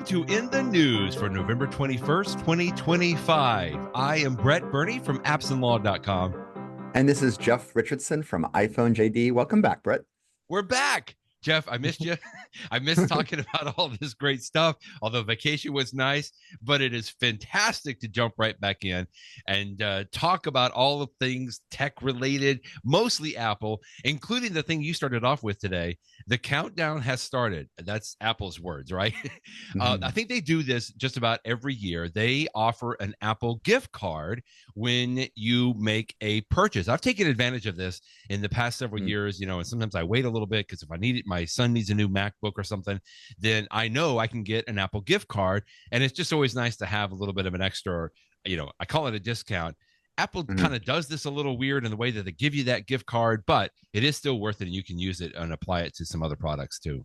to In the News for November 21st, 2025. I am Brett Burney from appsandlaw.com. And this is Jeff Richardson from iPhone JD. Welcome back, Brett. We're back. Jeff, I missed you. I missed talking about all this great stuff, although vacation was nice, but it is fantastic to jump right back in and talk about all the things tech related, mostly Apple, including the thing you started off with today. The countdown has started. That's Apple's words, right? I think they do this just about every year. They offer an Apple gift card when you make a purchase. I've taken advantage of this in the past several years, and sometimes I wait a little bit because if I need it, my son needs a new MacBook or something, then I know I can get an Apple gift card. And it's just always nice to have a little bit of an extra, I call it a discount. Apple kind of does this a little weird in the way that they give you that gift card, but it is still worth it. And you can use it and apply it to some other products too.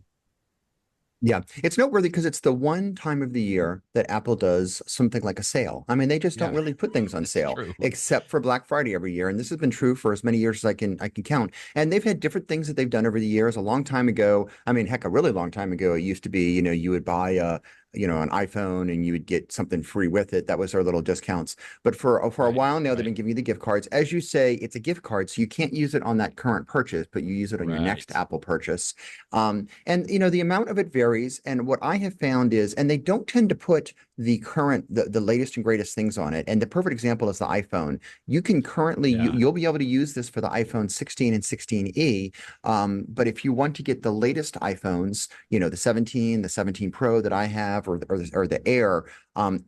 Yeah, it's noteworthy because it's the one time of the year that Apple does something like a sale. I mean, they just don't really put things on sale except for Black Friday every year. And this has been true for as many years as I can count. And they've had different things that they've done over the years. A long time ago, I mean, heck, a really long time ago, it used to be, you would buy an iPhone and you would get something free with it. That was our little discounts. But for a while now, they've been giving you the gift cards. As you say, it's a gift card, so you can't use it on that current purchase, but you use it on your next Apple purchase. And the amount of it varies. And what I have found is, and they don't tend to put the latest and greatest things on it. And the perfect example is the iPhone. You can currently, you'll be able to use this for the iPhone 16 and 16e. But if you want to get the latest iPhones, the 17, the 17 Pro that I have, or the Air,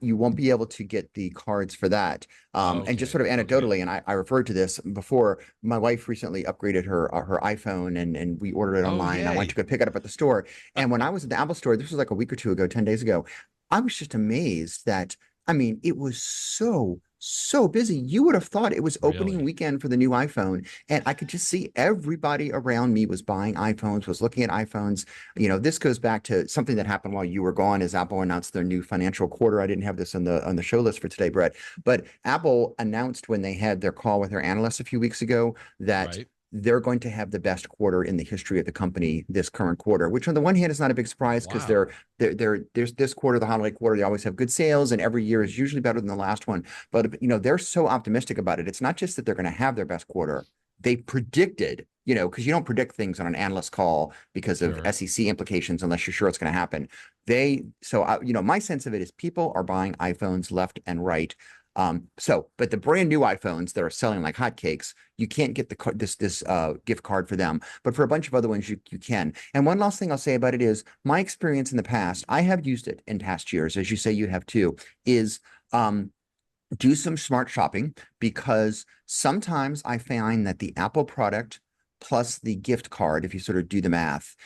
you won't be able to get the cards for that. And just sort of anecdotally, and I referred to this before, my wife recently upgraded her iPhone and we ordered it online. I went to go pick it up at the store. And when I was at the Apple store, this was like a week or two ago, 10 days ago, I was just amazed that, it was so busy. You would have thought it was opening weekend for the new iPhone. And I could just see everybody around me was buying iPhones, was looking at iPhones. This goes back to something that happened while you were gone as Apple announced their new financial quarter. I didn't have this on the show list for today, Brett, but Apple announced when they had their call with their analysts a few weeks ago that they're going to have the best quarter in the history of the company this current quarter, which on the one hand is not a big surprise because there's this quarter, the holiday quarter, they always have good sales and every year is usually better than the last one. But, they're so optimistic about it. It's not just that they're going to have their best quarter. They predicted, because you don't predict things on an analyst call because of SEC implications unless you're sure it's going to happen. My sense of it is people are buying iPhones left and right. But the brand new iPhones that are selling like hotcakes, you can't get this gift card for them. But for a bunch of other ones, you can. And one last thing I'll say about it is my experience in the past, I have used it in past years, as you say you have too, is do some smart shopping, because sometimes I find that the Apple product plus the gift card, if you sort of do the math,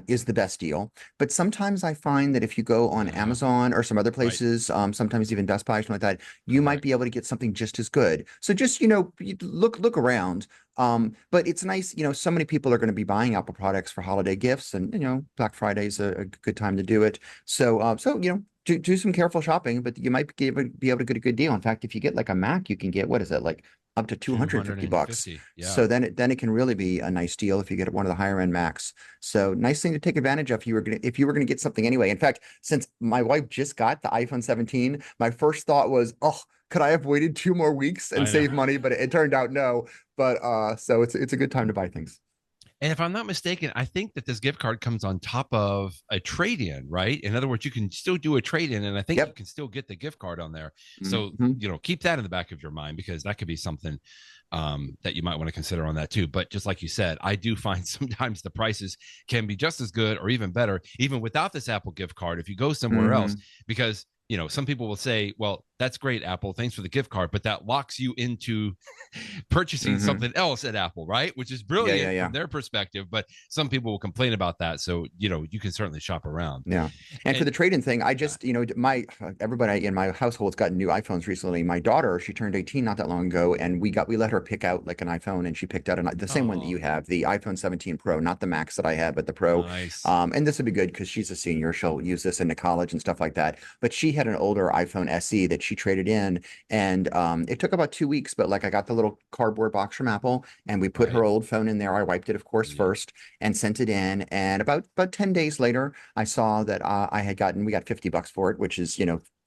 is the best deal. But sometimes I find that if you go on Amazon or some other places, sometimes even Best Buy, something like that, you might be able to get something just as good. So just, look around. But it's nice, so many people are going to be buying Apple products for holiday gifts, and, Black Friday is a good time to do it. So do some careful shopping, but you might be able to get a good deal. In fact, if you get like a Mac, you can get, what is it, like up to $250. So then it can really be a nice deal if you get one of the higher end Macs. So nice thing to take advantage of if you were going to get something anyway. In fact, since my wife just got the iPhone 17, my first thought was, could I have waited 2 more weeks and save money? But it turned out no. But so it's a good time to buy things. And if I'm not mistaken, I think that this gift card comes on top of a trade-in, right? In other words, you can still do a trade-in, and I think you can still get the gift card on there. So, keep that in the back of your mind, because that could be something that you might want to consider on that too. But just like you said, I do find sometimes the prices can be just as good or even better, even without this Apple gift card, if you go somewhere else, because some people will say, well, that's great, Apple, thanks for the gift card, but that locks you into purchasing something else at Apple, right? Which is brilliant from their perspective, but some people will complain about that. So, you can certainly shop around. Yeah. And for the trade-in thing, I just, everybody in my household's gotten new iPhones recently. My daughter, she turned 18 not that long ago, and we let her pick out like an iPhone, and she picked out the same one that you have, the iPhone 17 Pro, not the Max that I had, but the Pro. Nice. And this would be good because she's a senior. She'll use this into college and stuff like that. But she had an older iPhone SE that she traded in, and it took about 2 weeks, but like I got the little cardboard box from Apple, and we put her old phone in there. I wiped it, of course, first, and sent it in. And about 10 days later, I saw that we got $50 for it, which is,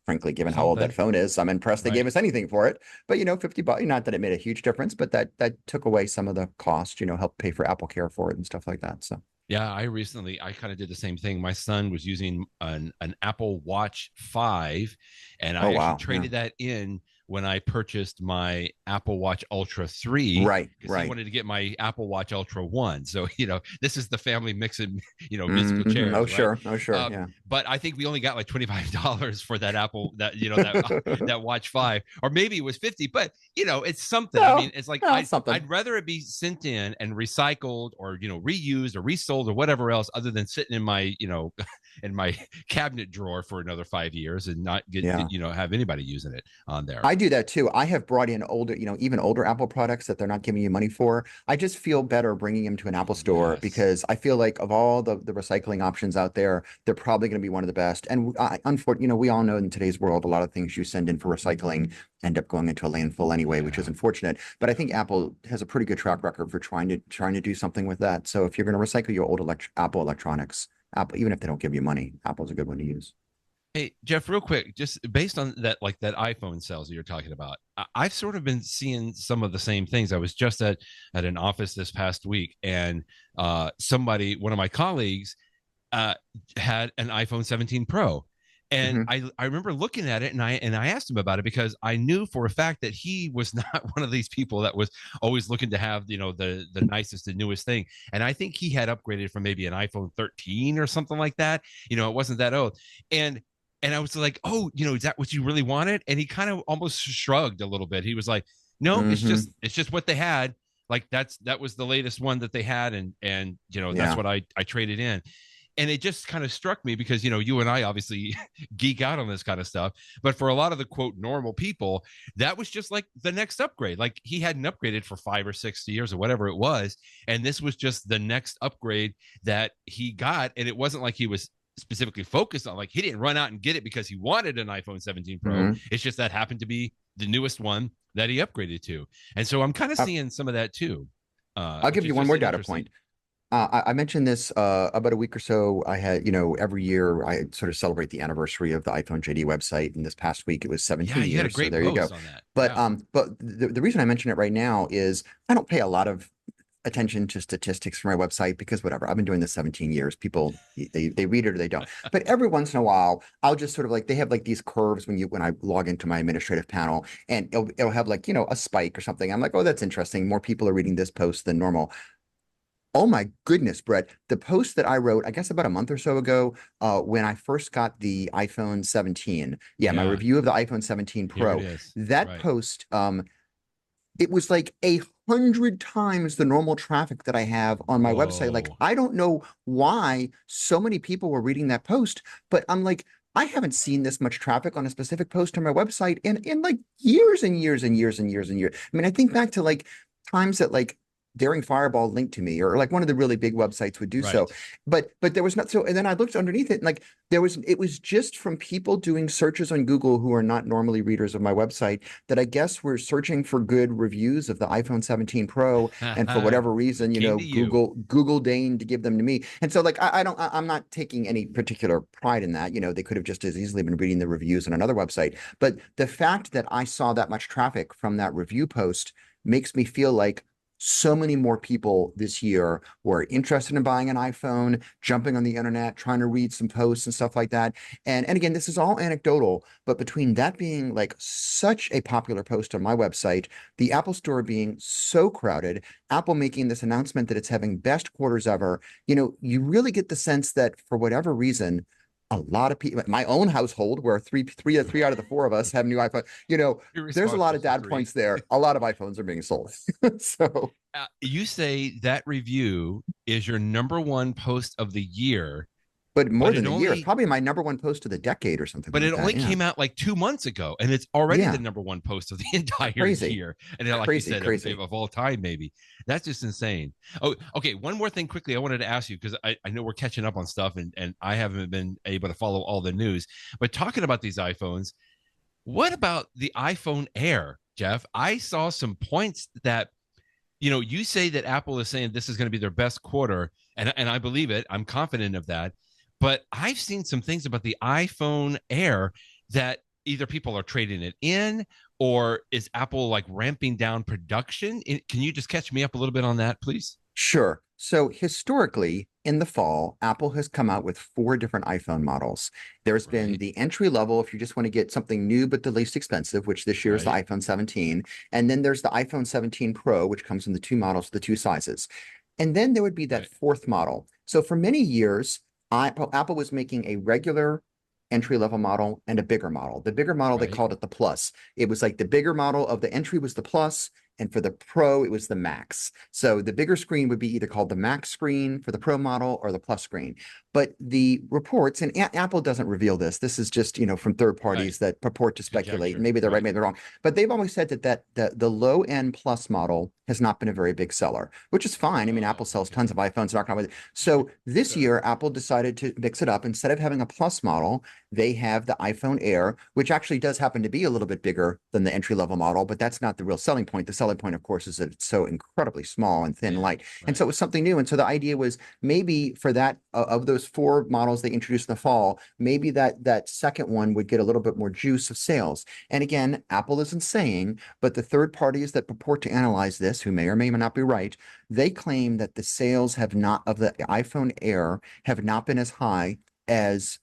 frankly, given how old that phone is, I'm impressed they gave us anything for it. But $50, not that it made a huge difference, but that took away some of the cost, helped pay for Apple Care for it and stuff like that. So yeah, I kind of did the same thing. My son was using an Apple Watch 5, and I actually traded that in when I purchased my Apple Watch Ultra 3. Right. He wanted to get my Apple Watch Ultra 1. So, this is the family mixing, musical chairs. Oh, right? sure. Oh, sure. Yeah. But I think we only got like $25 for that Apple, that Watch 5, or maybe it was 50, but it's something. I mean, it's like, I'd rather it be sent in and recycled or, reused or resold or whatever else, other than sitting in my, in my cabinet drawer for another 5 years and not have anybody using it on there. I do that too. I have brought in older, even older Apple products that they're not giving you money for. I just feel better bringing them to an Apple store because I feel like of all the recycling options out there, they're probably going to be one of the best. And unfortunately, we all know in today's world, a lot of things you send in for recycling end up going into a landfill anyway, which is unfortunate. But I think Apple has a pretty good track record for trying to do something with that. So if you're going to recycle your old Apple electronics, even if they don't give you money, Apple's a good one to use. Hey, Jeff, real quick, just based on that, like that iPhone sales that you're talking about, I've sort of been seeing some of the same things. I was just at an office this past week, and one of my colleagues, had an iPhone 17 Pro. And I remember looking at it, and I asked him about it because I knew for a fact that he was not one of these people that was always looking to have, the nicest and newest thing. And I think he had upgraded from maybe an iPhone 13 or something like that. It wasn't that old. And I was like, oh, is that what you really wanted? And he kind of almost shrugged a little bit. He was like, no, it's just what they had. Like that was the latest one that they had. And that's what I traded in. And it just kind of struck me because, you and I obviously geek out on this kind of stuff. But for a lot of the quote normal people, that was just like the next upgrade. Like he hadn't upgraded for 5 or 6 years or whatever it was. And this was just the next upgrade that he got. And it wasn't like he was specifically focused on, like he didn't run out and get it because he wanted an iPhone 17 Pro. It's just that happened to be the newest one that he upgraded to. And so I'm kind of seeing some of that too. I'll give you one more data point. I mentioned this about a week or so. I had, every year I sort of celebrate the anniversary of the iPhone JD website, and this past week it was 17 years. You had a great so there you go. On that. But the reason I mention it right now is I don't pay a lot of attention to statistics for my website because whatever, I've been doing this 17 years. People they read it or they don't. But every once in a while, I'll just sort of like, they have like these curves when I log into my administrative panel, and it'll have like, a spike or something. I'm like, oh, that's interesting. More people are reading this post than normal. Oh my goodness, Brett, the post that I wrote, I guess about a month or so ago, when I first got the iPhone 17. My review of the iPhone 17 Pro. That post, it was like 100 times the normal traffic that I have on my website. Like, I don't know why so many people were reading that post, but I'm like, I haven't seen this much traffic on a specific post on my website in like years and years and years and years and years. I mean, I think back to like times that like Daring Fireball linked to me, or like one of the really big websites would do so. But there was not so, and then I looked underneath it, and like it was just from people doing searches on Google who are not normally readers of my website that I guess were searching for good reviews of the iPhone 17 Pro, and for whatever reason, Google deigned to give them to me. And so like I'm not taking any particular pride in that. They could have just as easily been reading the reviews on another website. But the fact that I saw that much traffic from that review post makes me feel like so many more people this year were interested in buying an iPhone, jumping on the internet, trying to read some posts and stuff like that. And again, this is all anecdotal, but between that being like such a popular post on my website, the Apple Store being so crowded, Apple making this announcement that it's having best quarters ever, you really get the sense that for whatever reason, a lot of people, my own household, where three out of the 4 of us have new iPhone, there's a lot of data points there. A lot of iPhones are being sold. So you say that review is your #1 post of the year. But more than a year, it's probably my #1 post of the decade or something. But it only came out like 2 months ago, and it's already the #1 post of the entire year. And like you said, of all time, maybe. That's just insane. Oh, okay. One more thing quickly I wanted to ask you, because I know we're catching up on stuff, and I haven't been able to follow all the news. But talking about these iPhones, What about the iPhone Air, Jeff? I saw some points that, you say that Apple is saying this is going to be their best quarter, and I believe it. I'm confident of that. But I've seen some things about the iPhone Air that either people are trading it in, or is Apple like ramping down production? Can you just catch me up a little bit on that, please? Sure. So historically, in the fall, Apple has come out with four different iPhone models. There's been Right, the entry level, if you just want to get something new but the least expensive, which this year is the right, iPhone 17. And then there's the iPhone 17 Pro, which comes in the two models, the two sizes. And then there would be that right, fourth model. So for many years, Apple was making a regular entry level model and a bigger model. The bigger model, they right. called it the Plus. It was like the bigger model of the entry was the Plus, and for the Pro, it was the Max. So the bigger screen would be either called the Max screen for the Pro model or the Plus screen. But the reports, and Apple doesn't reveal this. This is just, from third Right. parties that purport to speculate. Conjecture. Maybe they're right, Right. maybe they're wrong. But they've always said that the low end Plus model has not been a very big seller, which is fine. I mean, Apple Oh, sells tons okay. of iPhones, not with it. So this Sure. year, Apple decided to mix it up. Instead of having a Plus model, they have the iPhone Air, which actually does happen to be a little bit bigger than the entry level model, but that's not the real selling point. The selling point, of course, is that it's so incredibly small and thin and Thin. light. And so Right. it was something new. And so the idea was maybe for that of those four models they introduced in the fall, maybe that second one would get a little bit more juice of sales. And again, Apple isn't saying, but the third parties that purport to analyze this, who may or may not be right, they claim that the sales have not of the iPhone Air have not been as high as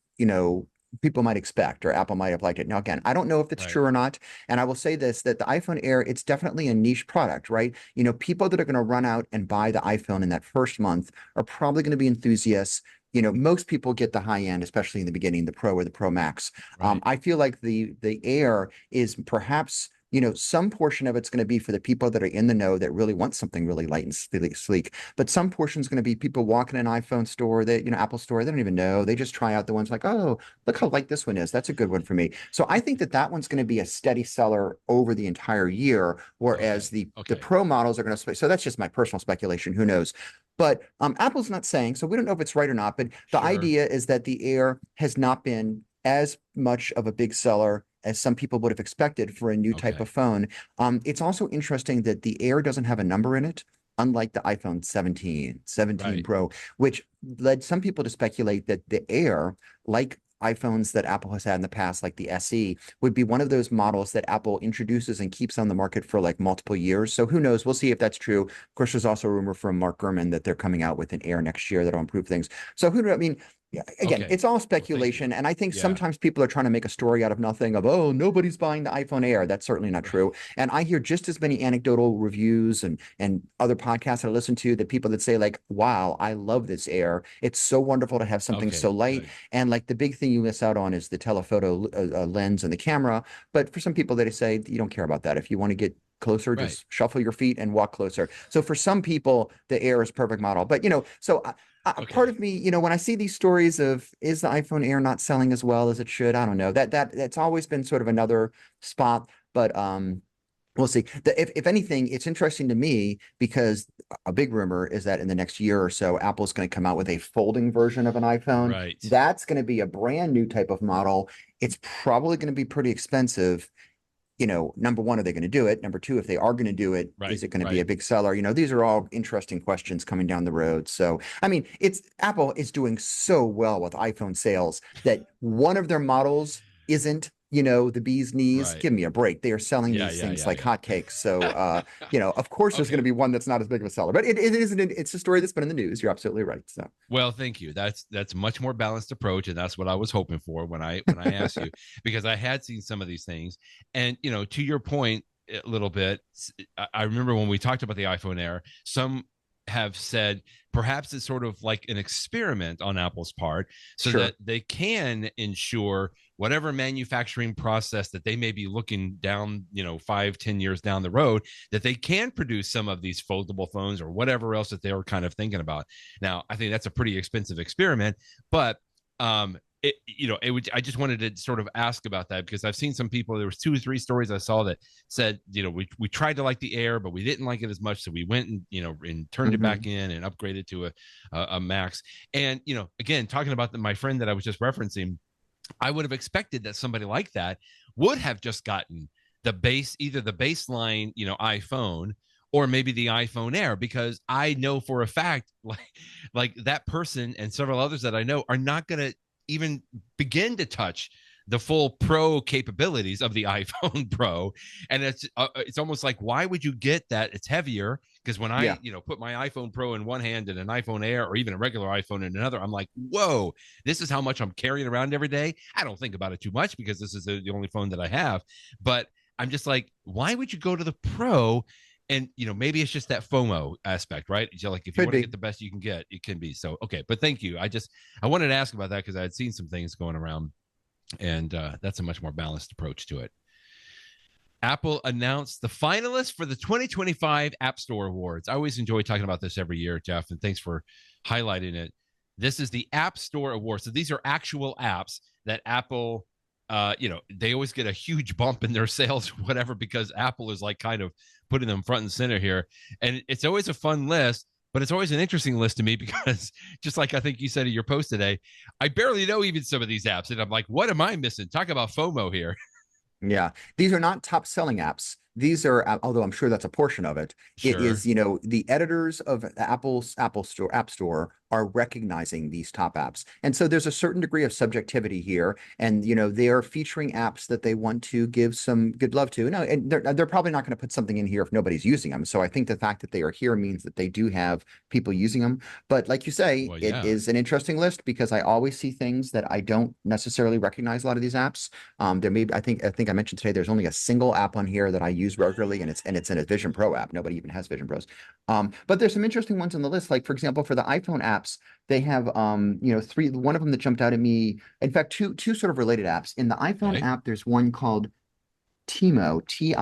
people might expect or Apple might have liked it. Now, again, I don't know if it's Right. true or not. And I will say this, that the iPhone Air, it's definitely a niche product, right? People that are going to run out and buy the iPhone in that first month are probably going to be enthusiasts. Most people get the high end, especially in the beginning, the Pro or the Pro Max. Right. I feel like the Air is perhaps some portion of it's going to be for the people that are in the know that really want something really light and sleek. But some portion is going to be people walking in an iPhone store that, Apple store, they don't even know. They just try out the ones like, oh, look how light this one is. That's a good one for me. So I think that one's going to be a steady seller over the entire year, whereas Okay. the Okay. Pro models are going to. So that's just my personal speculation. Who knows? But Apple's not saying, so we don't know if it's right or not. But the Sure. idea is that the Air has not been as much of a big seller as some people would have expected for a new type of Okay. phone. It's also interesting that the Air doesn't have a number in it, unlike the iPhone 17, 17 Right. Pro, which led some people to speculate that the Air, like iPhones that Apple has had in the past, like the SE, would be one of those models that Apple introduces and keeps on the market for like multiple years. So who knows? We'll see if that's true. Of course, there's also a rumor from Mark Gurman that they're coming out with an Air next year that'll improve things. So who knows? I mean, yeah, again, Okay. it's all Well, thank you. speculation. And I think Yeah. sometimes people are trying to make a story out of nothing of, oh, nobody's buying the iPhone Air. That's certainly not Right. true. And I hear just as many anecdotal reviews and other podcasts that I listen to that people that say like, wow, I love this Air. It's so wonderful to have something so Okay. light. Good. And like the big thing you miss out on is the telephoto lens and the camera. But for some people, they say you don't care about that. If you want to get closer, Right. just shuffle your feet and walk closer. So for some people, the Air is perfect model. But so part Okay. of me, when I see these stories of is the iPhone Air not selling as well as it should, I don't know. That's always been sort of another spot, but we'll see. If anything, it's interesting to me because a big rumor is that in the next year or so, Apple's going to come out with a folding version of an iPhone. Right. That's going to be a brand new type of model. It's probably going to be pretty expensive. Number one, are they going to do it? Number two, if they are going to do it, Right. is it going to be Right. a big seller? These are all interesting questions coming down the road. So, I mean, it's Apple is doing so well with iPhone sales that one of their models isn't, the bee's knees. Right. Give me a break. They are selling Yeah. these Yeah. things Yeah. like Yeah. hotcakes. So, of course, there's going to Okay. be one that's not as big of a seller, but it isn't. It's a story that's been in the news. You're absolutely right. So, Well, thank you. That's a much more balanced approach, and that's what I was hoping for when I asked you, because I had seen some of these things, and to your point a little bit. I remember when we talked about the iPhone Air, some have said perhaps it's sort of like an experiment on Apple's part, so sure. that they can ensure whatever manufacturing process that they may be looking down, 5-10 years down the road, that they can produce some of these foldable phones or whatever else that they were kind of thinking about. Now, I think that's a pretty expensive experiment, but I just wanted to sort of ask about that because I've seen some people. There was 2 or 3 stories I saw that said, we tried to like the Air, but we didn't like it as much, so we went and turned it Hmm. back in and upgraded to a Max. And again, talking about my friend that I was just referencing, I would have expected that somebody like that would have just gotten either the baseline, iPhone, or maybe the iPhone Air, because I know for a fact, like that person and several others that I know are not going to even begin to touch the full pro capabilities of the iPhone Pro. And it's almost like, why would you get that? It's heavier, because when I put my iPhone Pro in one hand and an iPhone Air or even a regular iPhone in another, I'm like, whoa, this is how much I'm carrying around every day. I don't think about it too much because this is the only phone that I have, but I'm just like, why would you go to the Pro? And maybe it's just that FOMO aspect, right? So like, if you want to get the best you can get, it can be. So okay, but thank you. I wanted to ask about that because I had seen some things going around, and that's a much more balanced approach to it. Apple announced the finalists for the 2025 App Store Awards. I always enjoy talking about this every year, Jeff, and thanks for highlighting it. This is the App Store Awards. So these are actual apps that Apple, they always get a huge bump in their sales, whatever, because Apple is like kind of putting them front and center here. And it's always a fun list, but it's always an interesting list to me because just like I think you said in your post today, I barely know even some of these apps. And I'm like, what am I missing? Talk about FOMO here. Yeah, these are not top selling apps. These are, although I'm sure that's a portion of it, it is, the editors of Apple's App Store are recognizing these top apps. And so there's a certain degree of subjectivity here. And, they are featuring apps that they want to give some good love to. No, and they're probably not going to put something in here if nobody's using them. So I think the fact that they are here means that they do have people using them. But like you say, it is an interesting list because I always see things that I don't necessarily recognize a lot of these apps. There may be, I think I mentioned today, there's only a single app on here that I use regularly, and it's in a Vision Pro app. Nobody even has Vision Pros. But there's some interesting ones on the list. Like, for example, for the iPhone apps, they have three. One of them that jumped out at me, in fact, two sort of related apps. In the iPhone app, there's one called Timo, Tii,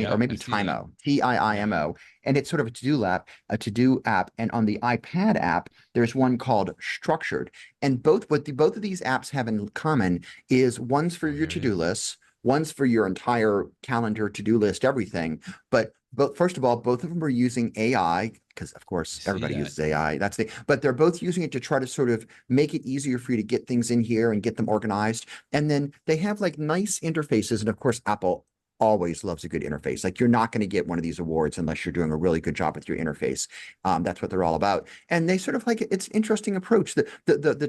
or maybe Timo, Tiimo, and it's sort of a to-do app. And on the iPad app, there's one called Structured. And both of these apps have in common is one's for your to-do lists, one's for your entire calendar, to-do list, everything. But first of all, both of them are using AI because, of course, everybody uses AI. But they're both using it to try to sort of make it easier for you to get things in here and get them organized. And then they have like nice interfaces. And of course, Apple always loves a good interface. Like, you're not going to get one of these awards unless you're doing a really good job with your interface. That's what they're all about. And they sort of like, it's an interesting approach. The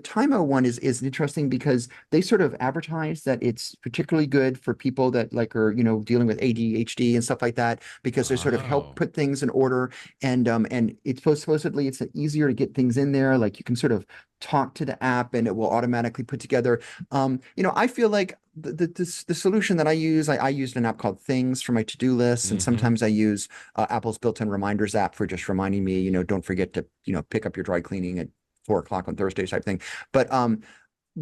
Timo one is interesting because they sort of advertise that it's particularly good for people that like are, dealing with ADHD and stuff like that, because they sort of help put things in order. And it's supposedly it's easier to get things in there. Like, you can sort of talk to the app and it will automatically put together. I feel like the solution that I used an app called Things for my to-do lists, and sometimes I use Apple's built-in reminders app for just reminding me, don't forget to pick up your dry cleaning at 4 o'clock on Thursday type thing. But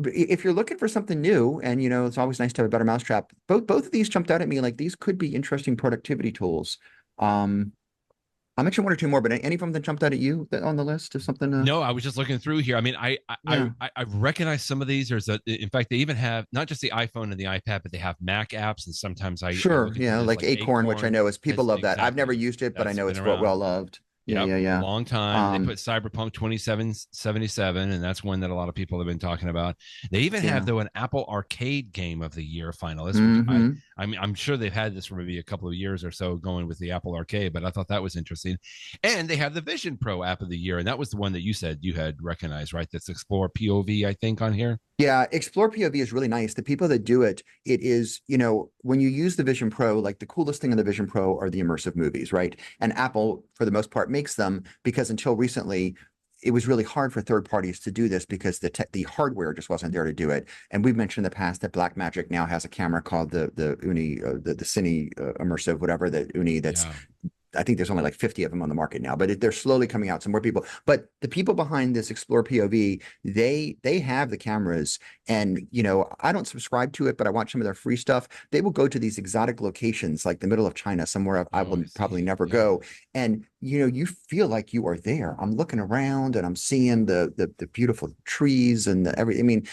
if you're looking for something new, and it's always nice to have a better mousetrap, both of these jumped out at me like these could be interesting productivity tools. I mentioned one or two more, but any of them that jumped out at you on the list of something? No, I was just looking through here. I mean, I recognize some of these. In fact, they even have not just the iPhone and the iPad, but they have Mac apps, and sometimes I like Acorn, which I know is people love that. I've never used it, but I know it's well loved. Yeah. Long time. They put Cyberpunk 2077, and that's one that a lot of people have been talking about. They even have, though, an Apple Arcade Game of the Year finalist. Which I'm sure they've had this for maybe a couple of years or so going with the Apple Arcade, but I thought that was interesting. And they have the Vision Pro App of the Year, and that was the one that you said you had recognized, right? That's Explore POV, I think, on here. Yeah, Explore POV is really nice. The people that do it, it is, when you use the Vision Pro, like the coolest thing on the Vision Pro are the immersive movies, right? And Apple, for the most part, makes them because until recently, it was really hard for third parties to do this because the hardware just wasn't there to do it. And we've mentioned in the past that Blackmagic now has a camera called the Uni, the Cine immersive, whatever, the Uni that's I think there's only like 50 of them on the market now, but they're slowly coming out, some more people. But the people behind this Explore POV, they have the cameras, and I don't subscribe to it, but I watch some of their free stuff. They will go to these exotic locations, like the middle of China, somewhere I will probably never go, and you feel like you are there. I'm looking around and I'm seeing the beautiful trees and everything. I mean,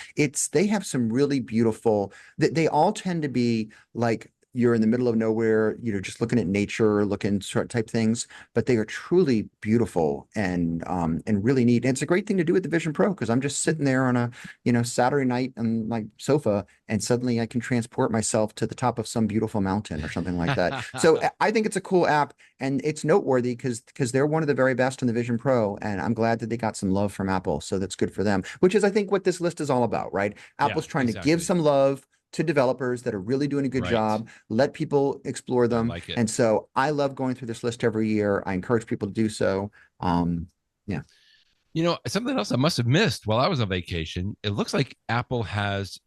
they have some really beautiful. They all tend to be like you're in the middle of nowhere, just looking at nature, looking sort of type things, but they are truly beautiful and really neat. And it's a great thing to do with the Vision Pro because I'm just sitting there on a, Saturday night on my sofa and suddenly I can transport myself to the top of some beautiful mountain or something like that. So I think it's a cool app and it's noteworthy because they're one of the very best in the Vision Pro. And I'm glad that they got some love from Apple. So that's good for them, which is, I think, what this list is all about, right? Apple's trying to give some love to developers that are really doing a good job, let people explore them. Like it. And so I love going through this list every year. I encourage people to do so. Yeah. Something else I must have missed while I was on vacation. It looks like Apple has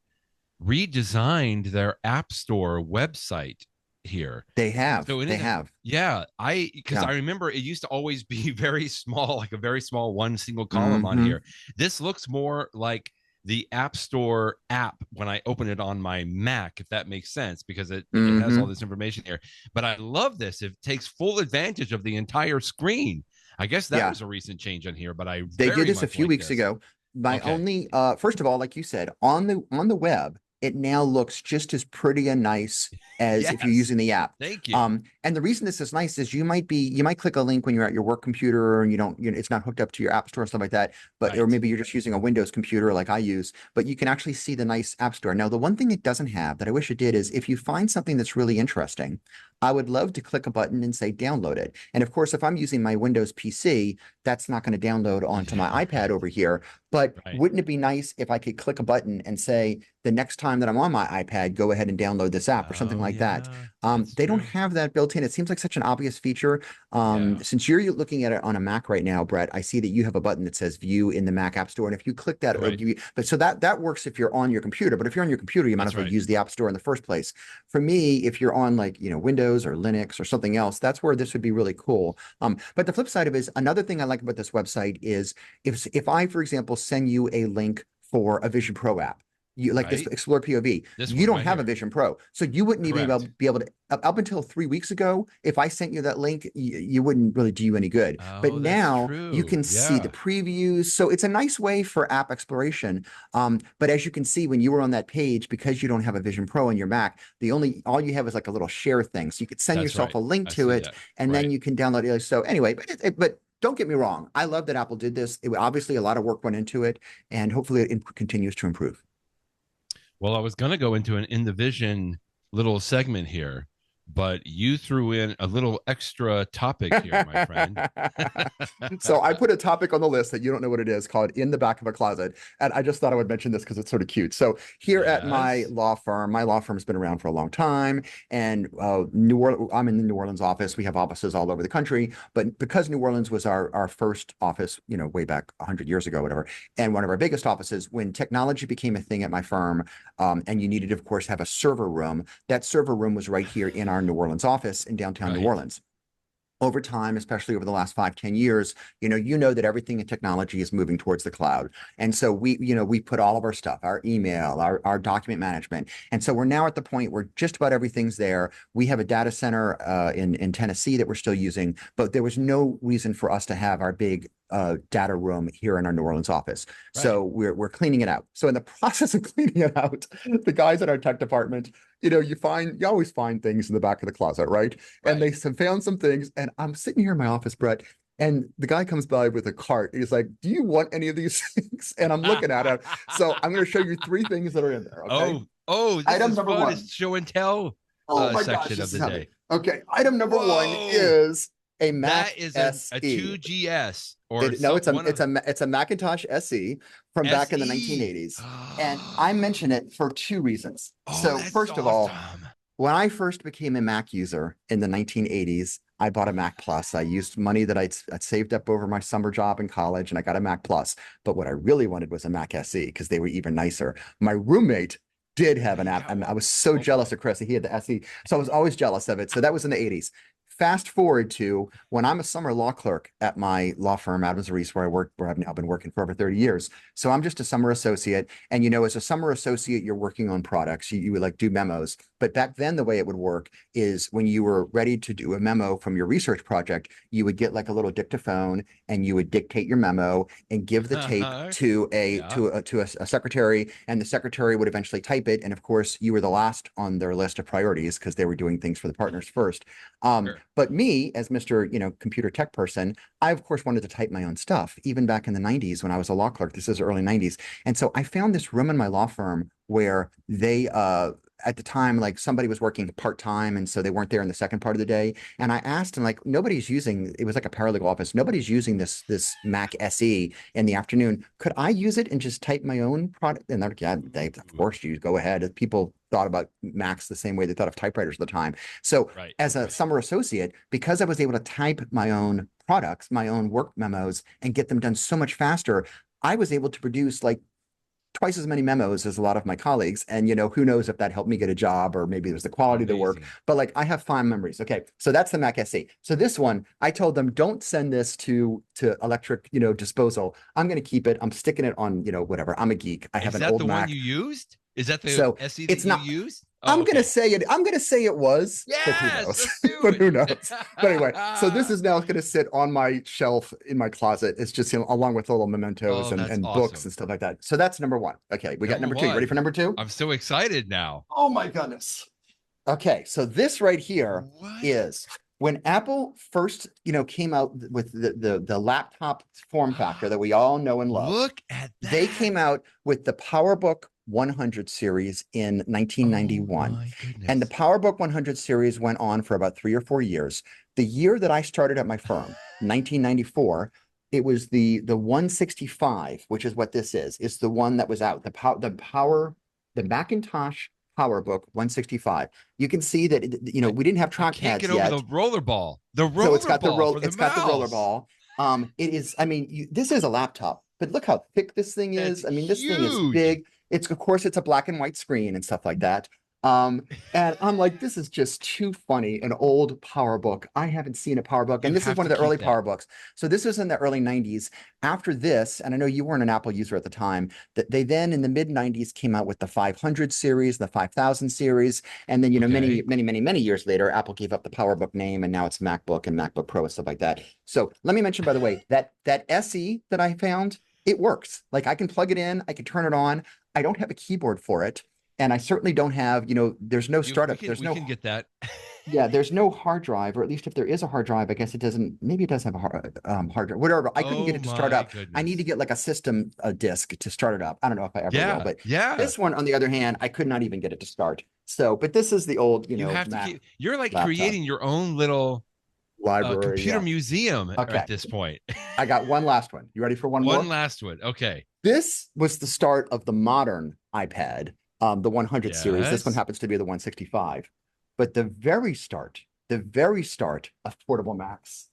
redesigned their App Store website here. They have. They have. Yeah. I remember it used to always be very small, like a very small one single column on here. This looks more like the App Store app when I open it on my Mac, if that makes sense, because it has all this information here. But I love this. It takes full advantage of the entire screen. I guess that was a recent change on here, but they did this a few weeks ago. First of all, like you said, on the web, it now looks just as pretty and nice as if you're using the app. Thank you. And the reason this is nice is you might click a link when you're at your work computer and it's not hooked up to your app store and stuff like that, but or maybe you're just using a Windows computer like I use, but you can actually see the nice app store. Now, the one thing it doesn't have that I wish it did is if you find something that's really interesting, I would love to click a button and say download it. And of course, if I'm using my Windows PC, that's not going to download onto my iPad over here. But wouldn't it be nice if I could click a button and say, the next time that I'm on my iPad, go ahead and download this app or something like that. They don't have that built in. It seems like such an obvious feature. Since you're looking at it on a Mac right now, Brett, I see that you have a button that says view in the Mac App Store. And if you click that, so that works if you're on your computer. But if you're on your computer, you might as well use the App Store in the first place. For me, if you're on Windows or Linux or something else, that's where this would be really cool. But the flip side of it is another thing I like about this website is if I, for example, send you a link for a Vision Pro app, you like this Explore POV, you don't have a Vision Pro. So you wouldn't even be able to, up until 3 weeks ago, if I sent you that link, you wouldn't really do you any good. But now you can see the previews. So it's a nice way for app exploration. But as you can see, when you were on that page, because you don't have a Vision Pro on your Mac, all you have is like a little share thing. So you could send yourself a link to it, and then you can download it. So anyway, but don't get me wrong. I love that Apple did this. Obviously, a lot of work went into it, and hopefully it continues to improve. Well, I was going to go into an In the Vision little segment here, but you threw in a little extra topic here, my friend. So I put a topic on the list that you don't know what it is called In the Back of a Closet. And I just thought I would mention this because it's sort of cute. So here at my law firm's been around for a long time. And I'm in the New Orleans office. We have offices all over the country. But because New Orleans was our first office, way back 100 years ago, whatever, and one of our biggest offices, when technology became a thing at my firm, and you needed, of course, have a server room, that server room was right here in our New Orleans office in downtown New Orleans. Over time, especially over the last 5-10 years, you know that everything in technology is moving towards the cloud. And so we put all of our stuff, our email, our document management. And so we're now at the point where just about everything's there. We have a data center in Tennessee that we're still using, but there was no reason for us to have our big data room here in our New Orleans office. So we're cleaning it out. So in the process of cleaning it out, the guys at our tech department, you always find things in the back of the closet, right? And they found some things, and I'm sitting here in my office, Brett, and the guy comes by with a cart. He's like, "Do you want any of these things?" And I'm looking at it. So I'm going to show you 3 things that are in there. Okay? This item number 1 is show and tell section of the day. Okay, item number 1 is a Mac that is SE. a 2GS it's a Macintosh SE from back in the 1980s. And I mention it for 2 reasons. So first of all, when I first became a Mac user in the 1980s, I bought a Mac Plus. I used money that I'd saved up over my summer job in college, and I got a Mac Plus. But what I really wanted was a Mac SE because they were even nicer. My roommate did have an app, and I was so jealous of Chris. He had the SE, so I was always jealous of it. So that was in the 80s. fast forward to when I'm a summer law clerk at my law firm, Adams Reese, where I work, where I've now been working for over 30 years. So I'm just a summer associate. And, you know, as a summer associate, you're working on products. You would like do memos. But back then, the way it would work is when you were ready to do a memo from your research project, you would get like a little dictaphone and you would dictate your memo and give the tape to a secretary, and the secretary would eventually type it. And of course, you were the last on their list of priorities because they were doing things for the partners first. Sure. But me, as Mr. Computer tech person, I of course wanted to type my own stuff, even back in the 90s when I was a law clerk. This is early 90s. And so I found this room in my law firm where they at the time, like somebody was working part-time, and so they weren't there in the second part of the day. And I asked, and like nobody's using, it was like a paralegal office, nobody's using this Mac SE in the afternoon. Could I use it and just type my own product? And they're like, yeah, of course you go ahead. People thought about Macs the same way they thought of typewriters at the time. So as a summer associate, because I was able to type my own products, my own work memos, and get them done so much faster, I was able to produce like twice as many memos as a lot of my colleagues. And, who knows if that helped me get a job, or maybe it was the quality of the work, but like I have fond memories. Okay. So that's the Mac SE. So this one, I told them, don't send this to electric, disposal. I'm going to keep it. I'm sticking it on, whatever. I'm a geek. I have an old Mac. One you used? Is that the SE it's not, you used? I'm going to say it. I'm going to say it was. Yes, but who knows? But anyway, so this is now going to sit on my shelf in my closet. It's just along with little mementos and books and stuff like that. So that's number one. Okay, we got number two. You ready for number two? I'm so excited now. Oh my goodness. Okay, so this right here is when Apple first, came out with the laptop form factor that we all know and love. Look at that. They came out with the PowerBook 100 series in 1991. And the PowerBook 100 series went on for about 3 or 4 years. The year that I started at my firm, 1994, it was the 165, which is what this is. It's the one that was out, the Macintosh PowerBook 165. You can see that we didn't have trackpads yet. Over the roller ball. So it's got the roller ball. It is. I mean, this is a laptop, but look how thick this thing is. I mean, this thing is big. Of course, it's a black and white screen and stuff like that. And I'm like, this is just too funny. An old PowerBook. I haven't seen a PowerBook. And this is one of the early PowerBooks. So this was in the early 90s. After this, and I know you weren't an Apple user at the time, that they then in the mid 90s came out with the 500 series, the 5000 series. And then, many years later, Apple gave up the PowerBook name, and now it's MacBook and MacBook Pro and stuff like that. So let me mention, by the way, that SE that I found, it works. Like I can plug it in, I can turn it on. I don't have a keyboard for it. And I certainly don't have, there's no startup. We can get that. Yeah, there's no hard drive, or at least if there is a hard drive, I guess it doesn't, maybe it does have a hard drive, whatever. I couldn't get it to start up. Goodness. I need to get like a system disk to start it up. I don't know if I ever will, but this one, on the other hand, I could not even get it to start. So, but this is the old, you're like laptop. Creating your own little library, computer museum at this point. I got one last one. You ready for one more? One last one. Okay. This was the start of the modern iPad. The 100 series. This one happens to be the 165. But the very start of portable Macs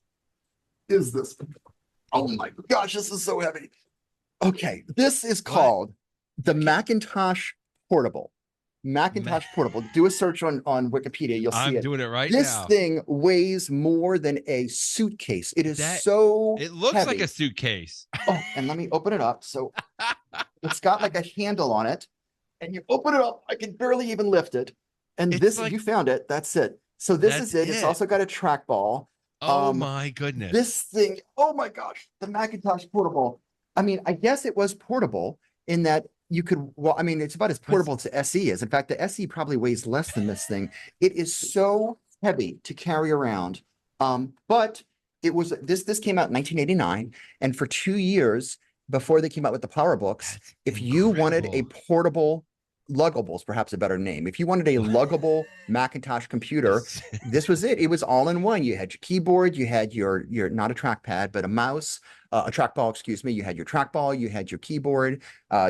is this. Oh my gosh, this is so heavy. Okay, this is called the Macintosh Portable. Macintosh Portable. Do a search on Wikipedia. You'll see it. I'm doing it right now. This thing weighs more than a suitcase. It is so It looks heavy. Like a suitcase. Oh, and let me open it up. So it's got like a handle on it. And you open it up, I can barely even lift it. And you found it. That's it. So this is it. It's also got a trackball. Oh my goodness. This thing, oh my gosh, the Macintosh Portable. I mean, I guess it was portable in that you could, it's about as portable as the SE is. In fact, the SE probably weighs less than this thing. It is so heavy to carry around. But it was, this came out in 1989. And for 2 years before they came out with the PowerBooks, if you wanted a portable, luggable is perhaps a better name. If you wanted a luggable Macintosh computer, this was it. It was all in one. You had your keyboard, you had your not a trackpad, but a mouse, a trackball, excuse me. You had your trackball, you had your keyboard,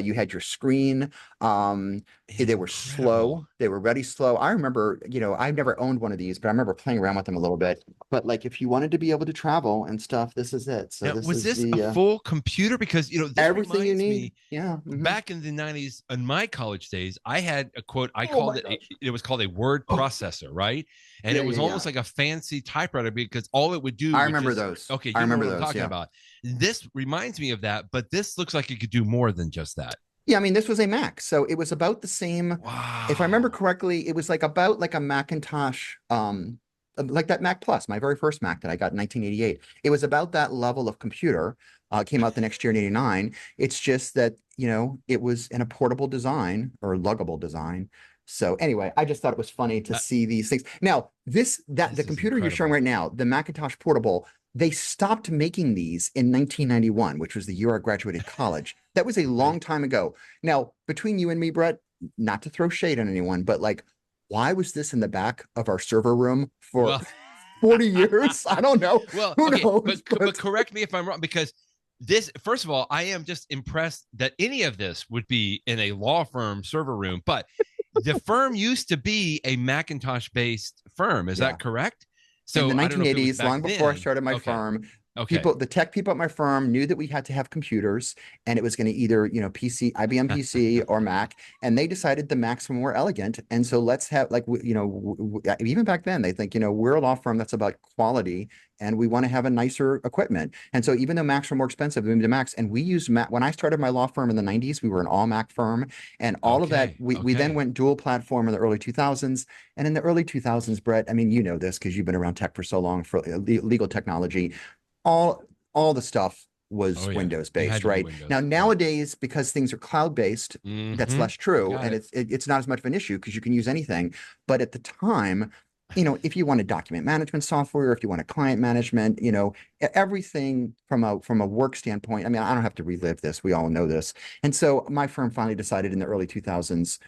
you had your screen. They were slow. They were really slow. I remember, I've never owned one of these, but I remember playing around with them a little bit. But like, if you wanted to be able to travel and stuff, this is it. So now, this was is this the a full computer? Because this everything you reminds need. me, Yeah. back in the 90s, in my college days, I had a quote. I Oh called my it. gosh. It was called a word Oh, processor, right? And yeah, it was yeah, almost yeah. like a fancy typewriter because all it would do I was remember just those. okay. I You know remember what I'm those. talking Yeah. about. This reminds me of that, but this looks like it could do more than just that. Yeah, I mean, this was a Mac, so it was about the same. If I remember Wow. correctly, it was like about like a Macintosh, like that Mac Plus, my very first Mac that I got in 1988. It was about that level of computer. Came out the next year in '89. It's just that, it was in a portable design or luggable design. So anyway, I just thought it was funny to Uh, see these things. Now, the this is computer you're showing incredible. right now, the Macintosh Portable, they stopped making these in 1991, which was the year I graduated college. That was a Right. long time ago. Now, between you and me, Brett, not to throw shade on anyone, but like, why was this in the back of our server room for Well, 40 years? I don't know. well, Who okay, knows? but correct me if I'm wrong because this, first of all, I am just impressed that any of this would be in a law firm server room, but the firm used to be a Macintosh based firm. Is Yeah. that correct? In the So I don't know if it was 1980s, back long before I then. started my Okay. firm, Okay. the tech people at my firm knew that we had to have computers and it was going to either, PC, IBM PC or Mac. And they decided the Macs were more elegant. And so let's have like, even back then they think, we're a law firm that's about quality and we want to have a nicer equipment. And so even though Macs were more expensive, we moved to Macs and we used Mac. When I started my law firm in the 90s, we were an all Mac firm and all of that. Okay. We then Okay. went dual platform in the early 2000s. And in the early 2000s, Brett, I mean, you know this because you've been around tech for so long for legal technology. All all the stuff was Oh yeah. Windows You had based, to be right? Now Windows. Right. nowadays, because things are cloud based, that's Mm-hmm. less true, Got and it. it's not as much of an issue because you can use anything. But at the time, if you want a document management software, if you want a client management, everything from a work standpoint. I mean, I don't have to relive this. We all know this. And so my firm finally decided in the early 2000s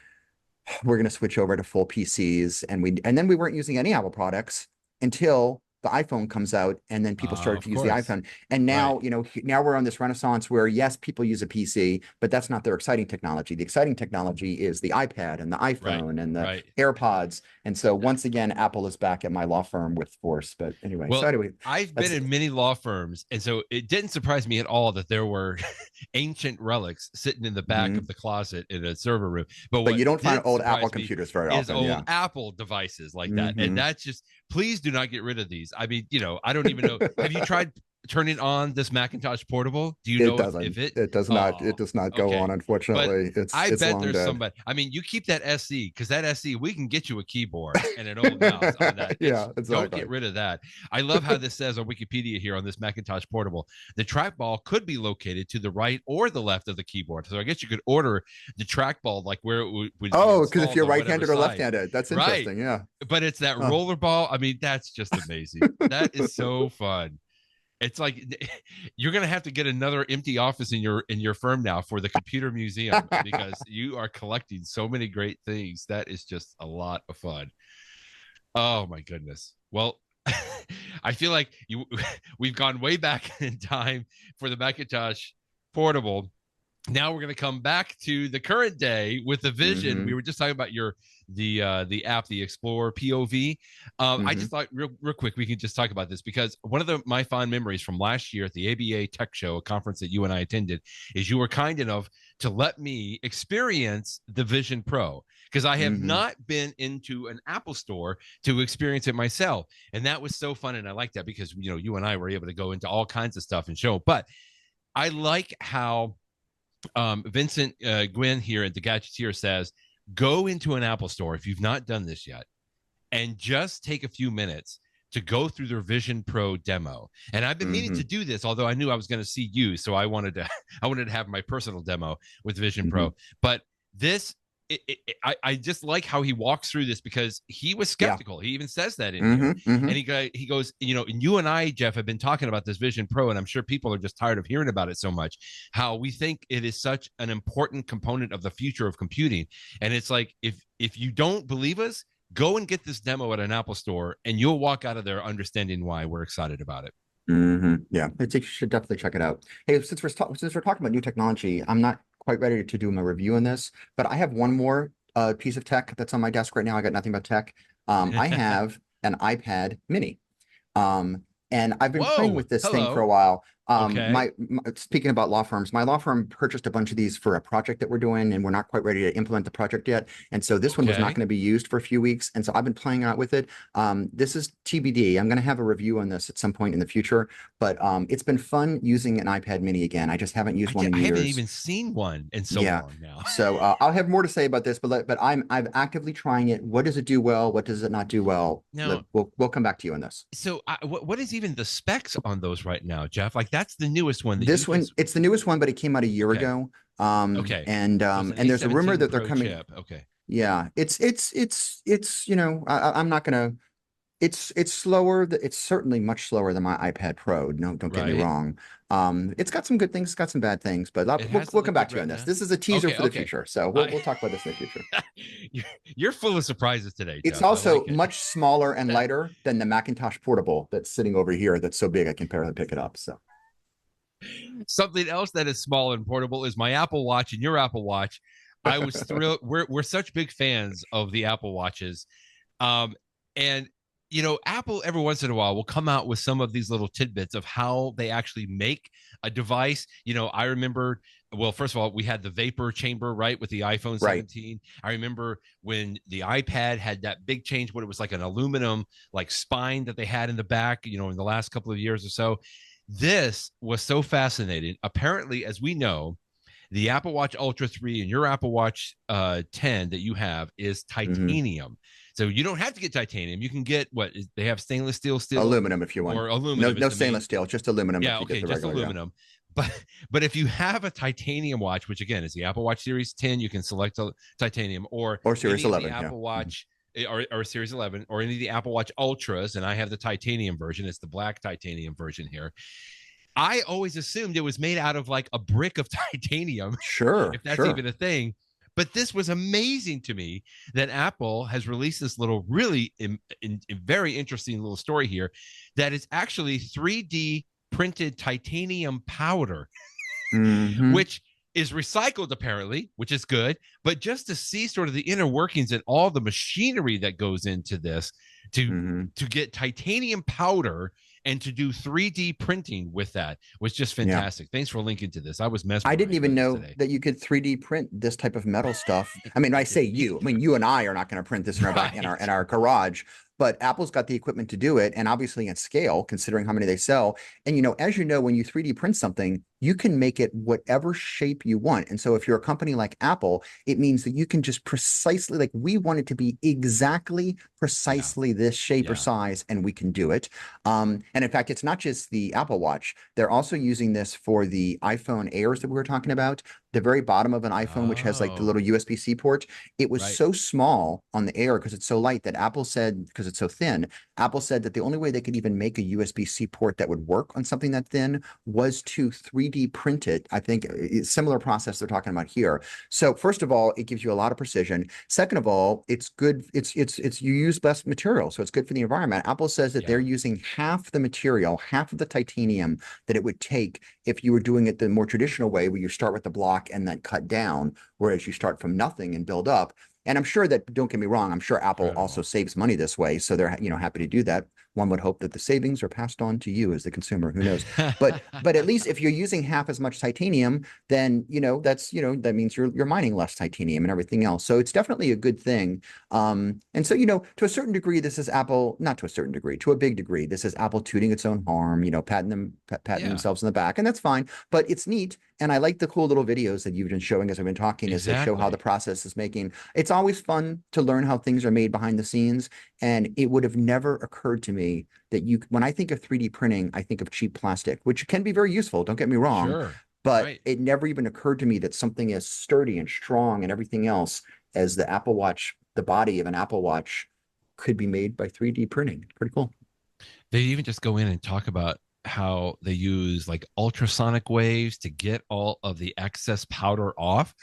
we're going to switch over to full PCs, and then we weren't using any Apple products until the iPhone comes out, and then people started Of to use the course. iPhone. And Right. now, now we're on this renaissance where yes, people use a PC, but that's not their exciting technology. The exciting technology is the iPad and the Right. iPhone and the Right. AirPods. And so once again, Apple is back at my law firm with force. But anyway, so Well, anyway, I've been that's in many law firms, and so it didn't surprise me at all that there were ancient relics sitting in the back of mhm. the closet in a server room. But But what you don't find did old Apple surprise me computers very is often. old Yeah. Apple devices like that. And Hmm. that's just, please do not get rid of these. I mean, I don't even know. Have you tried turning on this Macintosh Portable? Do you It know doesn't. if it, It does not. oh, It does not go on. okay. But Unfortunately, I it's bet long there's dead. somebody. I mean, you keep that SE because that SE, we can get you a keyboard and an old mouse on that. Yeah, Don't get exactly. rid of that. I love how this says on Wikipedia here on this Macintosh Portable. The trackball could be located to the right or the left of the keyboard. So I guess you could order the trackball like where it would be Oh, because if installed you're on whatever right-handed or side. left-handed, that's Right. interesting. Yeah. But it's that Huh. roller ball. I mean, that's just amazing. That is so fun. It's like you're gonna have to get another empty office in your firm now for the computer museum because you are collecting so many great things. That is just a lot of fun. Oh my goodness. Well, I feel like we've gone way back in time for the Macintosh Portable. Now we're going to come back to the current day with the vision. We Hmm. were just talking about the app, the Explorer POV. I Hmm. just thought real quick we can just talk about this because one of my fond memories from last year at the ABA Tech Show, a conference that you and I attended, is you were kind enough to let me experience the Vision Pro because I have Hmm. not been into an Apple store to experience it myself, and that was so fun. And I like that because you and I were able to go into all kinds of stuff and show. But I like how Vincent Nguyen here at the Gadgeteer says, go into an Apple store if you've not done this yet and just take a few minutes to go through their Vision Pro demo. And I've been meaning to Hmm. do this, although I knew I was going to see you. So I wanted to, I wanted to have my personal demo with Vision Hmm. Pro. But this, I just like how he walks through this because he was Yeah. skeptical. He even says that in Hmm. here. Hmm. And he goes, and you and I, Jeff, have been talking about this Vision Pro, and I'm sure people are just tired of hearing about it so much, how we think it is such an important component of the future of computing. And it's like, if you don't believe us, go and get this demo at an Apple store, and you'll walk out of there understanding why we're excited about it. Yeah, you should definitely check it out. Hey, since we're talking about new technology, I'm not quite ready to do my review on this, but I have one more piece of tech that's on my desk right now. I got nothing but tech. I have an iPad Mini. And I've been playing Whoa, with this thing for a hello. while. Okay, Speaking about law firms, my law firm purchased a bunch of these for a project that we're doing, and we're not quite ready to implement the project yet. And so this one was not okay. going to be used for a few weeks. And so I've been playing out with it. This is TBD. I'm going to have a review on this at some point in the future, but it's been fun using an iPad Mini again. I just haven't used one in I haven't years. even seen one in so Yeah. long now. So I'll have more to say about this, but I'm actively trying it. What does it do well? What does it not do well? Now, We'll come back to you on this. so what is even the specs on those right now, Jeff? Like that's the newest one that you This one, just it's the newest one, but it came out a year okay. ago. Okay. So it's an And there's a rumor A17 that they're Pro coming. chip. Okay. Yeah, I'm not gonna. It's slower. It's certainly much slower than my iPad Pro. No, don't get me Right. wrong. It's got some good things, it's got some bad things, but It we'll has the we'll come back liquid to you on this. retina. This is a teaser Okay. for the Okay. future, so I we'll talk about this in the future. you're, you're full of surprises today, It's Jeff. I also like it. much smaller and lighter than the Macintosh Portable that's sitting over here. That's so big I can barely pick it up. So. Something else that is small and portable is my Apple Watch and your Apple Watch. I was thrilled. We're such big fans of the Apple Watches. And Apple every once in a while will come out with some of these little tidbits of how they actually make a device. I remember, well, first of all, we had the vapor chamber, right, with the iPhone Right. 17. I remember when the iPad had that big change, when it was like an aluminum like spine that they had in the back, in the last couple of years or so. This was so fascinating. Apparently, as we know, the Apple Watch Ultra 3 and your Apple Watch 10 that you have is Hmm. titanium. So you don't have to get titanium. You can get they have stainless steel still Aluminum if you want. or No, aluminum is no the main. stainless steel, just aluminum if Yeah, you get okay, the just regular. Yeah. aluminum. But if you have a titanium watch, which again is the Apple Watch Series 10, you can select a titanium or Or Series any of the 11. Yeah. Apple Watch or Series 11 or any of the Apple Watch Ultras, and I have the titanium version. It's the black titanium version here. I always assumed it was made out of like a brick of titanium, Sure. if that's Sure. even a thing. But this was amazing to me that Apple has released this little, really very interesting little story here that is actually 3D printed titanium powder, Hmm. which is recycled apparently, which is good. But just to see sort of the inner workings and all the machinery that goes into this to Hmm. to get titanium powder and to do 3D printing with that was just Yeah. fantastic. Thanks for linking to this. I was I didn't mesmerized by even this know today. that you could 3D print this type of metal stuff. I mean, I say Me you. I either. mean, you and I are not going to print this in our back in Right. our garage, but Apple's got the equipment to do it, and obviously at scale, considering how many they sell. And as you know, when you 3D print something, you can make it whatever shape you want. And so if you're a company like Apple, it means that you can just precisely, like, we want it to be exactly Yeah. precisely this shape or Yeah. size, and we can do it. And in fact, it's not just the Apple Watch. They're also using this for the iPhone Airs that we were talking about. The very bottom of an iPhone, which has like the Oh, little USB-C port, it was right. so small on the Air because it's so light that Apple said, because it's so thin, Apple said that the only way they could even make a USB-C port that would work on something that thin was to 3D print it. I think similar process they're talking about here. So first of all, it gives you a lot of precision. Second of all, it's good. It's you use less material, so it's good for the environment. Apple says that they're Yeah. using half the material, half of the titanium that it would take if you were doing it the more traditional way, where you start with the block and then cut down, whereas you start from nothing and build up. And I'm sure that, don't get me wrong, I'm sure Apple also Incredible. saves money this way, so they're happy to do that. One would hope that the savings are passed on to you as the consumer. Who knows? But at least if you're using half as much titanium, then that means you're mining less titanium and everything else. So it's definitely a good thing. And so to a certain degree, this is Apple, not to a certain degree, to a big degree, this is Apple tooting its own harm, patting Yeah, themselves in the back, and that's fine. But it's neat, and I like the cool little videos that you've been showing as I've been talking, as they show how the exactly. process is making. It's always fun to learn how things are made behind the scenes, and it would have never occurred to me that when I think of 3D printing, I think of cheap plastic, which can be very useful, don't get me wrong, Sure. but Right. it never even occurred to me that something as sturdy and strong and everything else as the Apple Watch, the body of an Apple Watch, could be made by 3D printing. Pretty cool. They even just go in and talk about how they use like ultrasonic waves to get all of the excess powder off.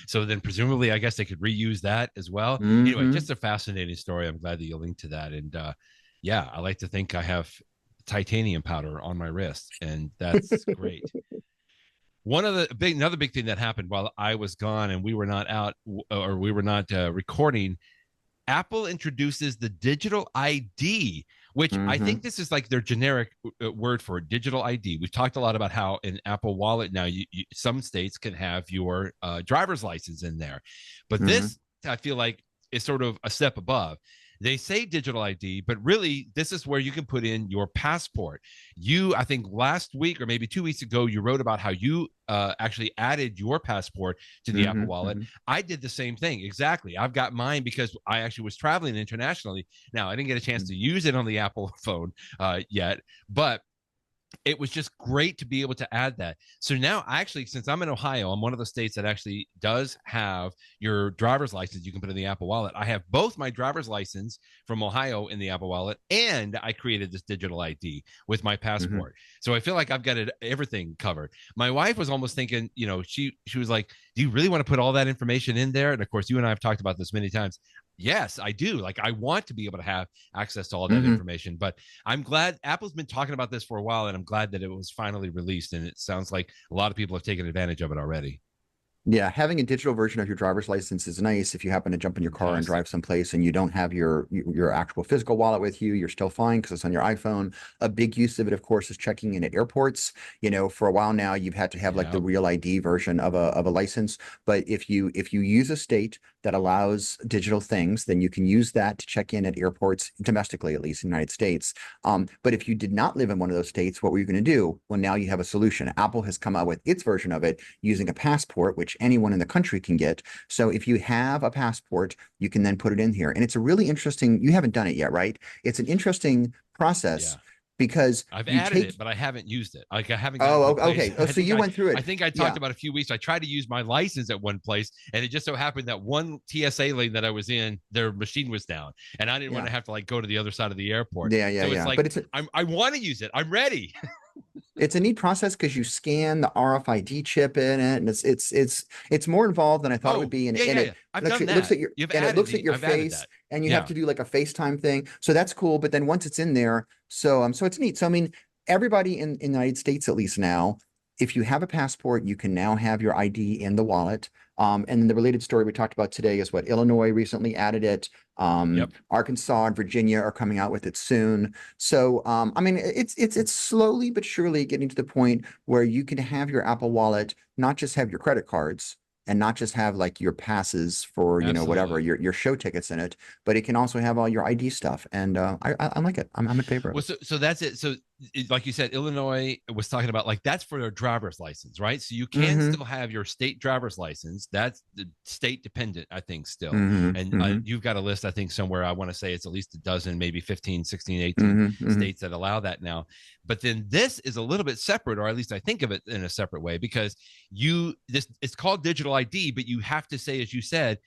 So then presumably, I guess they could reuse that as well. Anyway, Hmm. just a fascinating story. I'm glad that you linked to that. And yeah, I like to think I have titanium powder on my wrist, and that's great. Another big thing that happened while I was gone and we were not out, or we were not recording, Apple introduces the digital ID, which I think this is like their generic word for digital ID. We've talked a lot about how in Apple Wallet now, some states can have your driver's license in there, but this I feel like is sort of a step above. They say digital ID, but really this is where you can put in your passport. I think last week or maybe 2 weeks ago, you wrote about how you actually added your passport to the Apple Wallet. I did the same thing. Exactly. I've got mine because I actually was traveling internationally. Now, I didn't get a chance to use it on the Apple phone yet, but it was just great to be able to add that. So now, actually, since I'm in Ohio, I'm one of the states that actually does have your driver's license you can put in the Apple Wallet. I have both my driver's license from Ohio in the Apple Wallet, and I created this digital ID with my passport. So I feel like I've got everything covered. My wife was almost thinking, she was like, do you really want to put all that information in there? And of course, you and I have talked about this many times. Yes, I do. Like, I want to be able to have access to all that information, but I'm glad Apple's been talking about this for a while, and I'm glad that it was finally released. And it sounds like a lot of people have taken advantage of it already. Yeah, having a digital version of your driver's license is nice if you happen to jump in your car and drive someplace and you don't have your actual physical wallet with you. You're still fine because it's on your iPhone. A big use of it, of course, is checking in at airports. For a while now, you've had to have like the real ID version of a license. But if you use a state that allows digital things, then you can use that to check in at airports domestically, at least in the United States. But if you did not live in one of those states, what were you going to do? Well, now you have a solution. Apple has come out with its version of it using a passport, which anyone in the country can get. So if you have a passport, you can then put it in here. And it's a really interesting, you haven't done it yet, right? It's an interesting process because I've added it, but I haven't used it. Like, I haven't. Okay. So you went through it. I think I talked about a few weeks. I tried to use my license at one place, and it just so happened that one TSA lane that I was in, their machine was down, and I didn't want to have to like go to the other side of the airport. So it's like, but I want to use it. I'm ready. It's a neat process because you scan the RFID chip in it, and it's more involved than I thought it would be. And I've done that. It looks at your face, and you have to do like a FaceTime thing. So that's cool. But then once it's in there, so it's neat. So I mean, everybody in the United States, at least now, if you have a passport, you can now have your ID in the wallet. And then the related story we talked about today is what Illinois recently added it. Arkansas and Virginia are coming out with it soon. So, I mean, it's slowly but surely getting to the point where you can have your Apple Wallet, not just have your credit cards and not just have like your passes for, whatever, your show tickets in it, but it can also have all your ID stuff. And I like it. I'm in favor of it. So that's it. So like you said, Illinois was talking about like that's for their driver's license, right? So you can still have your state driver's license. That's the state dependent, I think, still. And you've got a list, I think, somewhere. I want to say it's at least a dozen, maybe 15, 16, 18 states that allow that now. But then this is a little bit separate, or at least I think of it in a separate way, because it's called digital ID, but you have to say, as you said,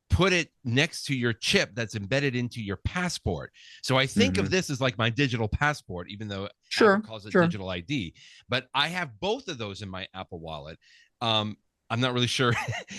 put it next to your chip that's embedded into your passport. So I think of this as like my digital passport, even though Apple calls it digital ID. But I have both of those in my Apple Wallet. I'm not really sure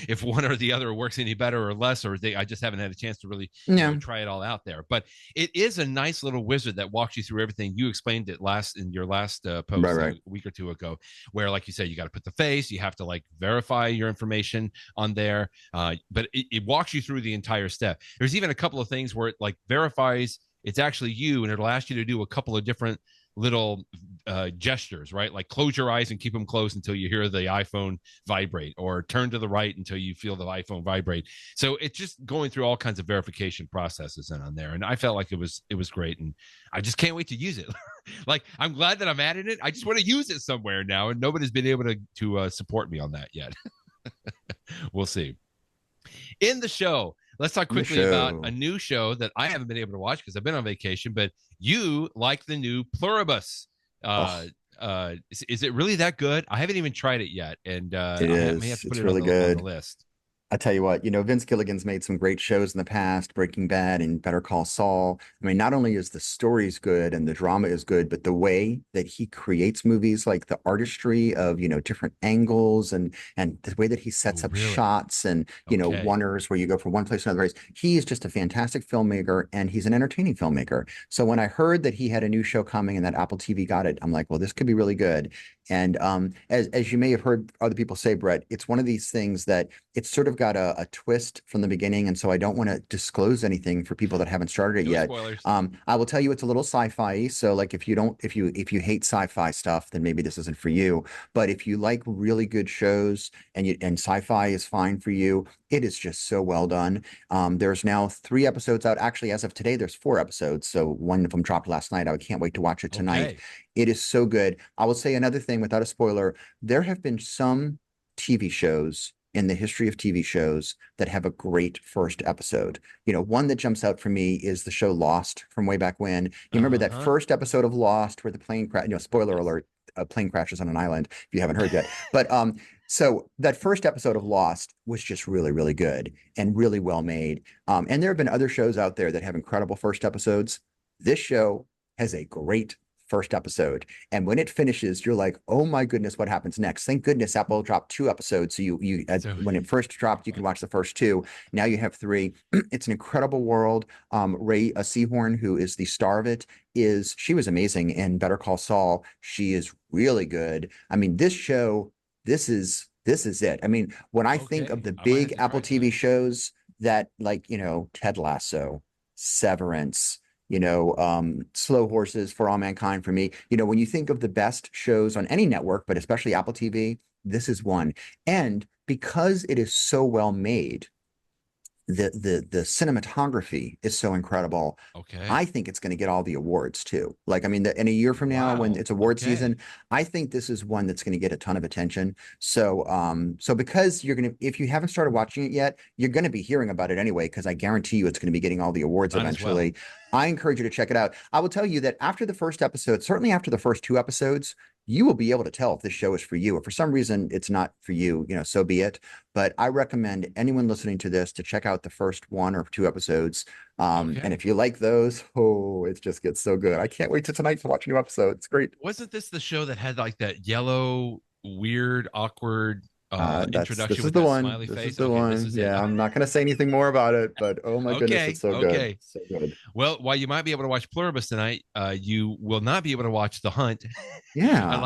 if one or the other works any better or less, or I just haven't had a chance to really try it all out there. But it is a nice little wizard that walks you through everything. You explained it in your last post a week or two ago, where, like you said, you got to put the face, you have to like verify your information on there. But it walks you through the entire step. There's even a couple of things where it like verifies it's actually you, and it'll ask you to do a couple of different little gestures, right? Like close your eyes and keep them closed until you hear the iPhone vibrate, or turn to the right until you feel the iPhone vibrate. So it's just going through all kinds of verification processes on there. And I felt like it was great. And I just can't wait to use it. Like, I'm glad that I'm adding it. I just want to use it somewhere now. And nobody's been able to support me on that yet. We'll see. In the show, let's talk quickly about a new show that I haven't been able to watch because I've been on vacation, but you like the new Pluribus. Is it really that good? I haven't even tried it yet, and it is. I may have to put it's it really on good. the list. I tell you what, Vince Gilligan's made some great shows in the past, Breaking Bad and Better Call Saul. I mean, not only is the stories good and the drama is good, but the way that he creates movies, like the artistry of, different angles and the way that he sets Oh, up really? shots and, Okay. oneers where you go from one place to another place. He is just a fantastic filmmaker and he's an entertaining filmmaker. So when I heard that he had a new show coming and that Apple TV got it, I'm like, well, this could be really good. And as you may have heard other people say, Brett, it's one of these things that it's sort of got a twist from the beginning, and so I don't want to disclose anything for people that haven't started it No yet. spoilers. I will tell you it's a little sci-fi. So like if you hate sci-fi stuff, then maybe this isn't for you. But if you like really good shows and sci-fi is fine for you, it is just so well done. There's now 3 episodes out. Actually, as of today, there's 4 episodes. So one of them dropped last night. I can't wait to watch it tonight. Okay. It is so good. I will say another thing without a spoiler. There have been some TV shows in the history of TV shows that have a great first episode. One that jumps out for me is the show Lost from way back when. You remember that Uh-huh. first episode of Lost where the plane crash, spoiler Yes. alert, a plane crashes on an island if you haven't heard yet. But so that first episode of Lost was just really, really good and really well made. And there have been other shows out there that have incredible first episodes. This show has a great first episode. And when it finishes, you're like, oh my goodness, what happens next? Thank goodness Apple dropped 2 episodes. So So when it first dropped, you can watch the first two. Now you have 3. It's an incredible world. Ray Seahorn, who is the star of it, she was amazing in Better Call Saul. She is really good. I mean, this is it. I mean, when I think of okay. the I might have big to Apple try TV tonight. shows that like, Ted Lasso, Severance, Slow Horses for All Mankind for me. When you think of the best shows on any network, but especially Apple TV, this is one. And because it is so well made, the cinematography is so incredible. I Okay. think it's going to get all the awards too. Like, I mean, in a year from now, when Wow. it's award season, Okay. I think this is one that's going to get a ton of attention. So because if you haven't started watching it yet, you're going to be hearing about it anyway, because I guarantee you it's going to be getting all the awards Might as well. eventually. I encourage you to check it out. I will tell you that after the first episode, certainly after the first 2 episodes, you will be able to tell if this show is for you. If for some reason it's not for you, so be it. But I recommend anyone listening to this to check out the first 1 or 2 episodes. And Okay. if you like those, oh, it just gets so good. I can't wait till tonight to watch a new episode. It's great. Wasn't this the show that had like that yellow, weird, awkward This introduction is with the that one. smiley This is face? the Okay, this one. is it. Yeah, I'm not going to say anything more about it, but oh my goodness, it's Okay, so good. okay. So good. Well, while you might be able to watch Pluribus tonight, you will not be able to watch The Hunt. Yeah.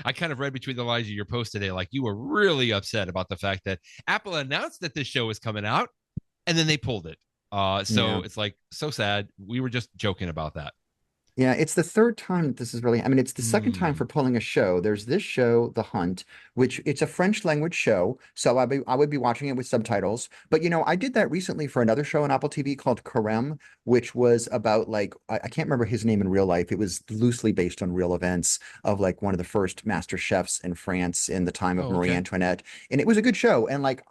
I kind of read between the lines of your post today, like you were really upset about the fact that Apple announced that this show was coming out and then they pulled it. So Yeah. it's like so sad. We were just joking about that. Yeah, it's the third time that this is really, I mean, it's the second time Hmm. for pulling a show. There's this show, The Hunt, which it's a French language show. So I would be watching it with subtitles. But I did that recently for another show on Apple TV called Carême, which was about like, I can't remember his name in real life. It was loosely based on real events of like one of the first master chefs in France in the time of Oh, Marie okay. Antoinette. And it was a good show. And like,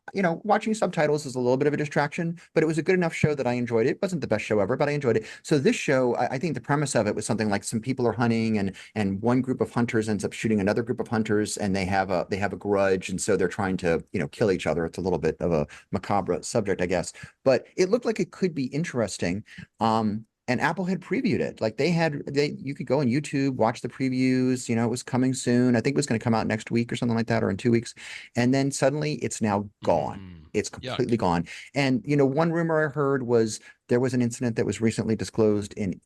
watching subtitles is a little bit of a distraction, but it was a good enough show that I enjoyed it. It wasn't the best show ever, but I enjoyed it. So this show, I think the premise of it was something like some people are hunting and one group of hunters ends up shooting another group of hunters and they have a grudge. And so they're trying to, kill each other. It's a little bit of a macabre subject, I guess, but it looked like it could be interesting. And Apple had previewed it. Like you could go on YouTube, watch the previews, it was coming soon. I think it was going to come out next week or something like that, or in 2 weeks. And then suddenly it's now gone. Mm, It's yuck. completely gone. And, one rumor I heard was there was an incident that was recently disclosed in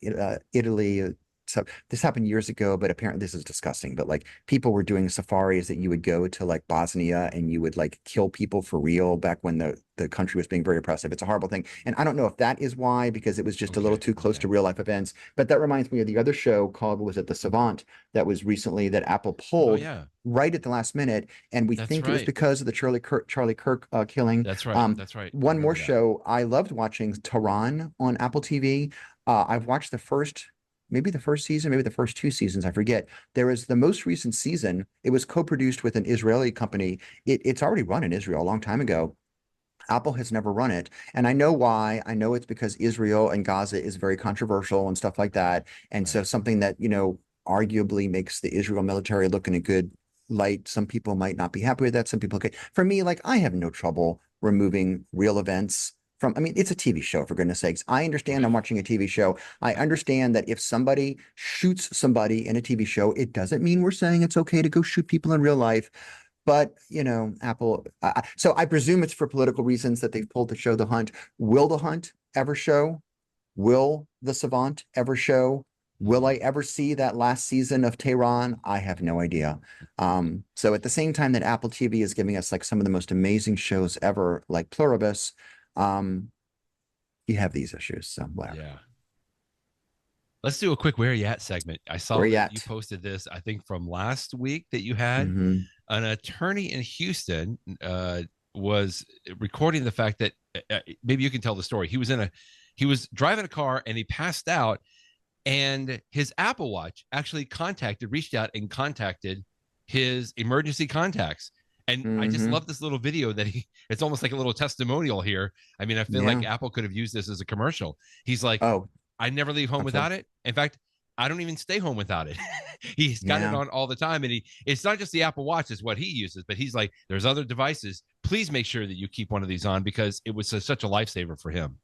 Italy. So this happened years ago, but apparently this is disgusting. But like people were doing safaris that you would go to like Bosnia and you would like kill people for real back when the country was being very oppressive. It's a horrible thing. And I don't know if that is why, because it was just a little Okay. too close to Okay. real life events. But that reminds me of the other show called, was it The Savant, that was recently that Apple Oh, pulled yeah. right at the last minute. And we That's think it was right. because of the Charlie Kirk killing. That's right. That's right. I One more remember that. show I loved watching, Tehran on Apple TV. I've watched maybe the first season, maybe the first 2 seasons, I forget. There is the most recent season. It was co-produced with an Israeli company. It's already run in Israel a long time ago. Apple has never run it. And I know why. I know it's because Israel and Gaza is very controversial and stuff like that. And so Right. something that, arguably makes the Israel military look in a good light. Some people might not be happy with that. Some people, okay. For me, like I have no trouble removing real events from, I mean, it's a TV show, for goodness sakes. I understand I'm watching a TV show. I understand that if somebody shoots somebody in a TV show, it doesn't mean we're saying it's okay to go shoot people in real life. But, you know, Apple, so I presume it's for political reasons that they've pulled the show The Hunt. Will The Hunt ever show? Will The Savant ever show? Will I ever see that last season of Tehran? I have no idea. So at the same time that Apple TV is giving us like some of the most amazing shows ever, like Pluribus, you have these issues. So whatever. Yeah. Let's do a quick Where You At segment. I saw that you posted this, I think, from last week that you had. An attorney in Houston was recording the fact that maybe you can tell the story. He was driving a car and he passed out, and his Apple Watch actually reached out and contacted his emergency contacts. And I just love this little video that it's almost like a little testimonial here. I mean, I feel like Apple could have used this as a commercial. He's like, I never leave home without it. In fact, I don't even stay home without it. He's got it on all the time. And it's not just the Apple Watch is what he uses, but he's like, there's other devices. Please make sure that you keep one of these on, because it was such a lifesaver for him.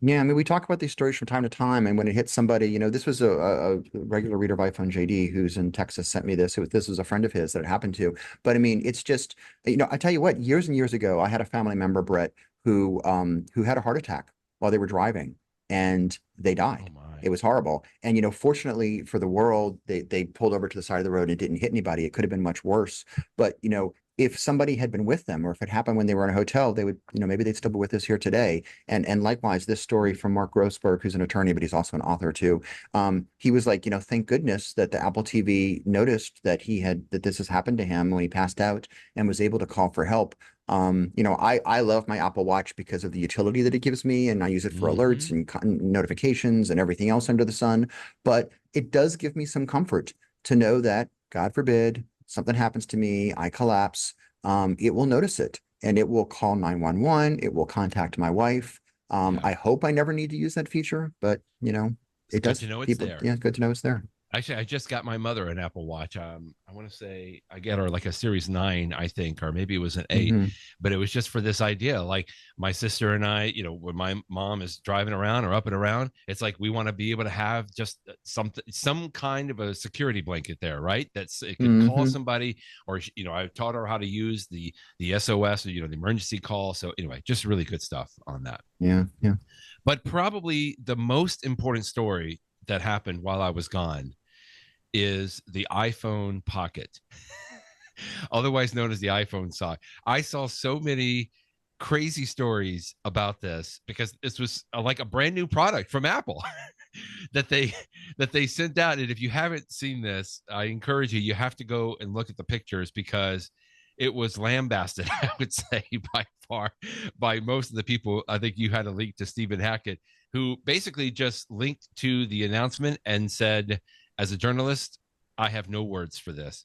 Yeah, I mean, we talk about these stories from time to time, and when it hits somebody, you know, this was a regular reader of iPhone, JD, who's in Texas, sent me this. This was a friend of his that it happened to. But I mean, it's just, you know, I tell you what, years and years ago, I had a family member, Brett, who had a heart attack while they were driving, and they died. Oh, it was horrible. And, you know, fortunately for the world, they pulled over to the side of the road and it didn't hit anybody. It could have been much worse. But, you know, if somebody had been with them, or if it happened when they were in a hotel, they would, you know, maybe they'd still be with us here today. And likewise, this story from Mark Grossberg, who's an attorney, but he's also an author too. He was like, you know, thank goodness that the Apple TV noticed that that this has happened to him when he passed out, and was able to call for help. You know, I love my Apple Watch because of the utility that it gives me, and I use it for alerts and notifications and everything else under the sun. But it does give me some comfort to know that, God forbid, something happens to me, I collapse, it will notice it, and it will call 911. It will contact my wife. I hope I never need to use that feature, but you know, it does. Good to know it's there. Yeah, good to know it's there. Actually, I just got my mother an Apple Watch. I want to say I get her like a Series 9, I think, or maybe it was an 8, but it was just for this idea. Like my sister and I, you know, when my mom is driving around or up and around, it's like we want to be able to have just some kind of a security blanket there, right? It can call somebody, or, you know, I've taught her how to use the SOS, or, you know, the emergency call. So anyway, just really good stuff on that. Yeah. But probably the most important story that happened while I was gone is the iPhone Pocket, otherwise known as the iPhone Sock. I saw so many crazy stories about this, because this was like a brand new product from Apple that they sent out. And if you haven't seen this, I encourage you have to go and look at the pictures, because it was lambasted, I would say, by far, by most of the people. I think you had a link to Stephen Hackett, who basically just linked to the announcement and said, as a journalist, I have no words for this.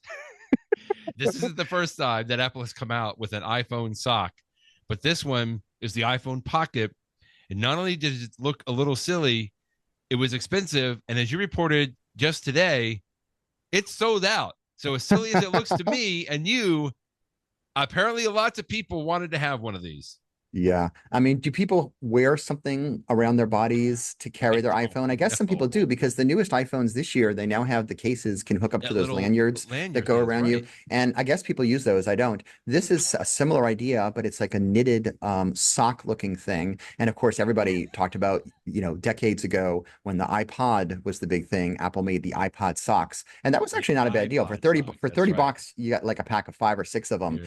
This isn't the first time that Apple has come out with an iPhone sock, but this one is the iPhone Pocket. And not only did it look a little silly, it was expensive. And as you reported just today, it's sold out. So as silly as it looks to me and you, apparently lots of people wanted to have one of these. Yeah. I mean, do people wear something around their bodies to carry their iPhone? I guess some people do, because the newest iPhones this year, they now have the cases can hook up to those lanyards that go around you. And I guess people use those. I don't. This is a similar idea, but it's like a knitted sock looking thing. And of course, everybody talked about, you know, decades ago when the iPod was the big thing, Apple made the iPod socks. And that was actually not a bad deal. For 30 bucks, you got like a pack of 5 or 6 of them.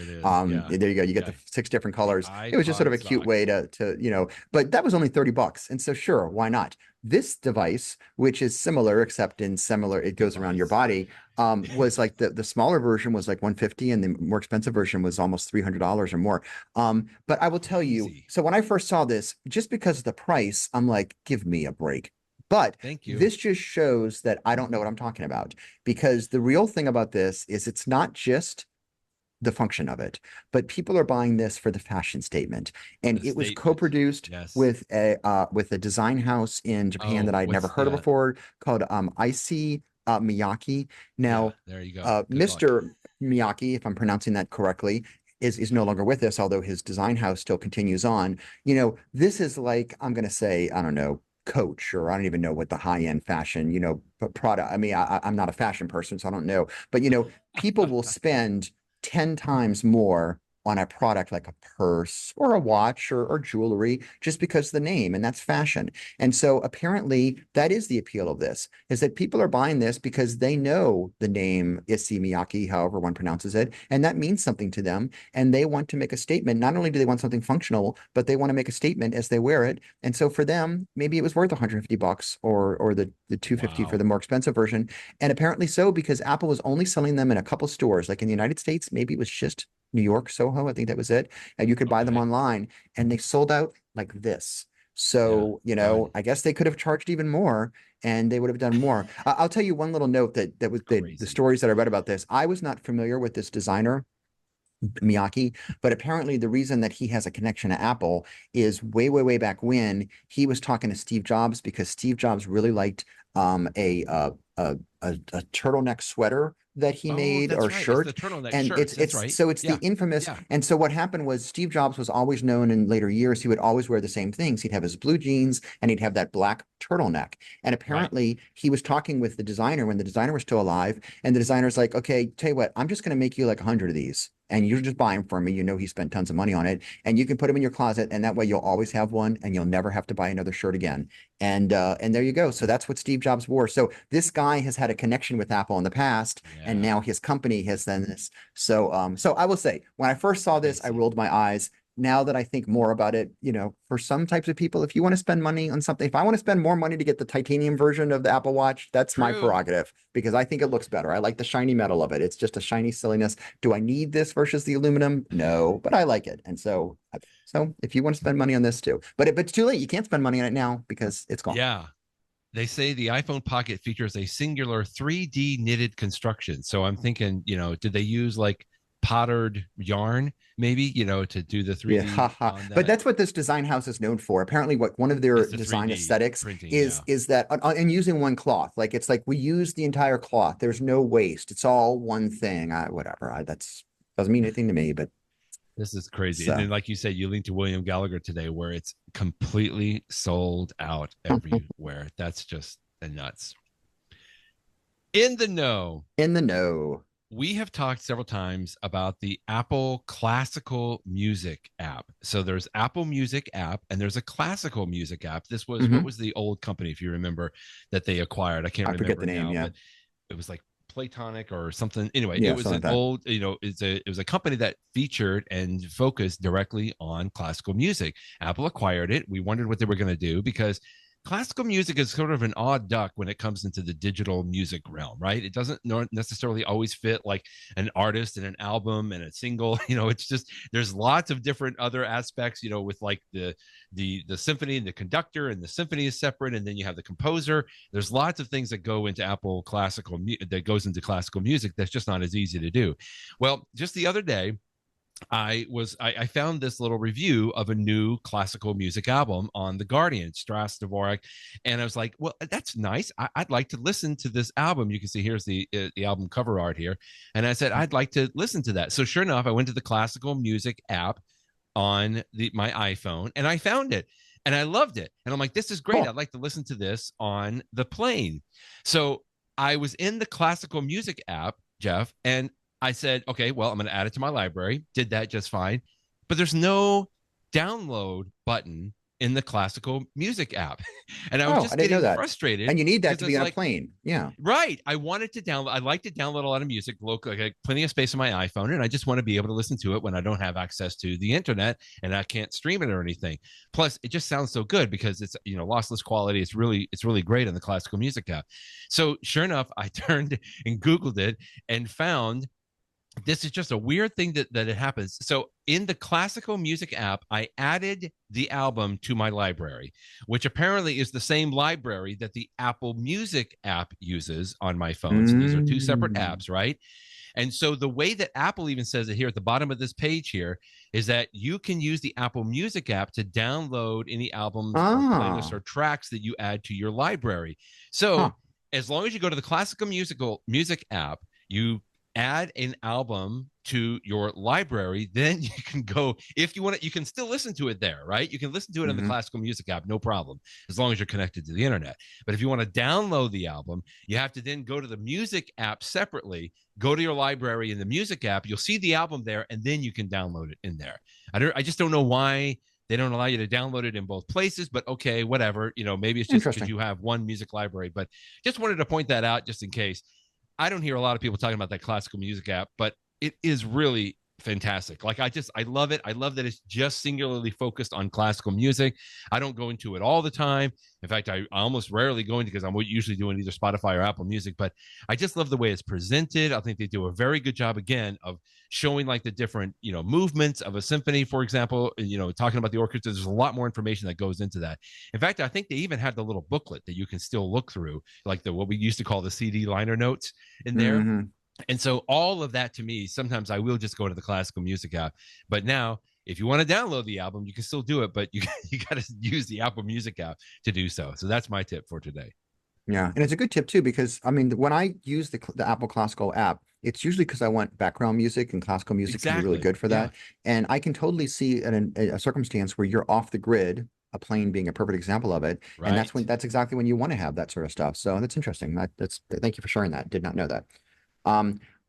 There you go. You get the 6 different colors. It was just sort of a cute way to you know, but that was only 30 bucks, and so sure, why not? This device, which is similar, except it goes around your body, was like the smaller version was like 150, and the more expensive version was almost $300 or more. But I will tell you, so when I first saw this, just because of the price, I'm like, give me a break. But this just shows that I don't know what I'm talking about, because the real thing about this is it's not just the function of it, but people are buying this for the fashion statement. And it was co-produced with a design house in Japan that I'd never heard of before, called IC Miyake. Now, there you go. Mr. Miyake, if I'm pronouncing that correctly, is no longer with us, although his design house still continues on. This is like, I'm going to say, I don't know, Coach, or I don't even know what the high-end fashion, product. I mean, I'm not a fashion person, so I don't know. But people will spend 10 times more on a product like a purse or a watch or jewelry just because of the name, and that's fashion. And so apparently that is the appeal of this, is that people are buying this because they know the name Issey Miyake, however one pronounces it, and that means something to them. And they want to make a statement. Not only do they want something functional, but they want to make a statement as they wear it. And so for them, maybe it was worth $150 or the 250 for the more expensive version. And apparently so, because Apple was only selling them in a couple stores. Like in the United States, maybe it was just New York, Soho. I think that was it. And you could buy them online, and they sold out like this. So, I guess they could have charged even more, and they would have done more. I'll tell you one little note that was the stories that I read about this. I was not familiar with this designer, Miyake, but apparently the reason that he has a connection to Apple is way, way, way back when he was talking to Steve Jobs, because Steve Jobs really liked a turtleneck sweater that he made, or shirt. It's the turtleneck and shirts. it's right. So it's the infamous. And so what happened was, Steve Jobs was always known in later years, he would always wear the same things. He'd have his blue jeans and he'd have that black turtleneck. And apparently he was talking with the designer when the designer was still alive, and the designer's like, okay, tell you what, I'm just going to make you like 100 of these, and you just buy them for me. He spent tons of money on it, and you can put them in your closet, and that way you'll always have one, and you'll never have to buy another shirt again. And there you go. So that's what Steve Jobs wore. So this guy has had a connection with Apple in the past, and now his company has done this. So I will say, when I first saw this, I rolled my eyes. Now that I think more about it, for some types of people, if you want to spend money on something, if I want to spend more money to get the titanium version of the Apple Watch, that's my prerogative, because I think it looks better. I like the shiny metal of it. It's just a shiny silliness. Do I need this versus the aluminum? No, but I like it. And so if you want to spend money on this too, but it's too late. You can't spend money on it now because it's gone. Yeah. They say the iPhone Pocket features a singular 3D knitted construction. So I'm thinking, did they use like pottered yarn, maybe, to do the 3D? Yeah, but that's what this design house is known for. Apparently, what one of their design aesthetics printing, is that, and using one cloth, like it's like we use the entire cloth. There's no waste. It's all one thing. Whatever. That's doesn't mean anything to me, but this is crazy. So. And then, like you said, you linked to William Gallagher today, where it's completely sold out everywhere. That's just nuts. In the know. We have talked several times about the Apple Classical Music app. So there's Apple Music app and there's a Classical Music app. This was what was the old company, if you remember, that they acquired? I can't remember. I forget the name. But it was like Platonic or something. Anyway, it was an old, it was a company that featured and focused directly on classical music. Apple acquired it. We wondered what they were going to do, because classical music is sort of an odd duck when it comes into the digital music realm, right? It doesn't necessarily always fit like an artist and an album and a single. It's just, there's lots of different other aspects, with like the symphony and the conductor, and the symphony is separate, and then you have the composer. There's lots of things that go into Apple classical that goes into classical music that's just not as easy to do. Well, just the other day, I found this little review of a new classical music album on The Guardian, Strauss Dvorak, and I was like, well, that's nice. I'd like to listen to this album. You can see here's the album cover art here, and I said I'd like to listen to that. So sure enough, I went to the classical music app on my iPhone, and I found it, and I loved it. And I'm like, this is great. Cool. I'd like to listen to this on the plane. So I was in the classical music app, Jeff, and I said, okay, well, I'm going to add it to my library. Did that just fine. But there's no download button in the classical music app. And I was just getting frustrated. And you need that to be on a plane. Yeah. Right. I wanted to download. I like to download a lot of music locally. I got plenty of space on my iPhone, and I just want to be able to listen to it when I don't have access to the internet and I can't stream it or anything. Plus, it just sounds so good because it's, lossless quality. It's really great on the classical music app. So sure enough, I turned and Googled it and found this is just a weird thing that it happens. So in the classical music app, I added the album to my library, which apparently is the same library that the Apple Music app uses on my phone. So these are two separate apps, right? And so the way that Apple even says it here at the bottom of this page here is that you can use the Apple Music app to download any albums or playlists or tracks that you add to your library. So as long as you go to the classical music app, you add an album to your library, then you can go, if you want it, you can still listen to it there, right? You can listen to it in the classical music app, no problem, as long as you're connected to the internet. But if you want to download the album, you have to then go to the music app separately, go to your library in the music app, you'll see the album there, and then you can download it in there. I just don't know why they don't allow you to download it in both places, but okay, whatever. Maybe it's just because you have one music library, but just wanted to point that out just in case. I don't hear a lot of people talking about that classical music app, but it is really fantastic. Like I love it. I love that it's just singularly focused on classical music. I don't go into it all the time. In fact, I almost rarely go into, because I'm usually doing either Spotify or Apple Music, but I just love the way it's presented. I think they do a very good job, again, of showing like the different, movements of a symphony, for example, talking about the orchestra. There's a lot more information that goes into that. In fact, I think they even have the little booklet that you can still look through, like what we used to call the CD liner notes in there. And so all of that, to me, sometimes I will just go to the classical music app. But now, if you want to download the album, you can still do it, but you got to use the Apple Music app to do so. So that's my tip for today. Yeah, and it's a good tip too, because I mean, when I use the Apple Classical app, it's usually because I want background music, and classical music can be really good for that. And I can totally see a circumstance where you're off the grid, a plane being a perfect example of it. Right. And that's exactly when you want to have that sort of stuff. So that's interesting. Thank you for sharing that. Did not know that.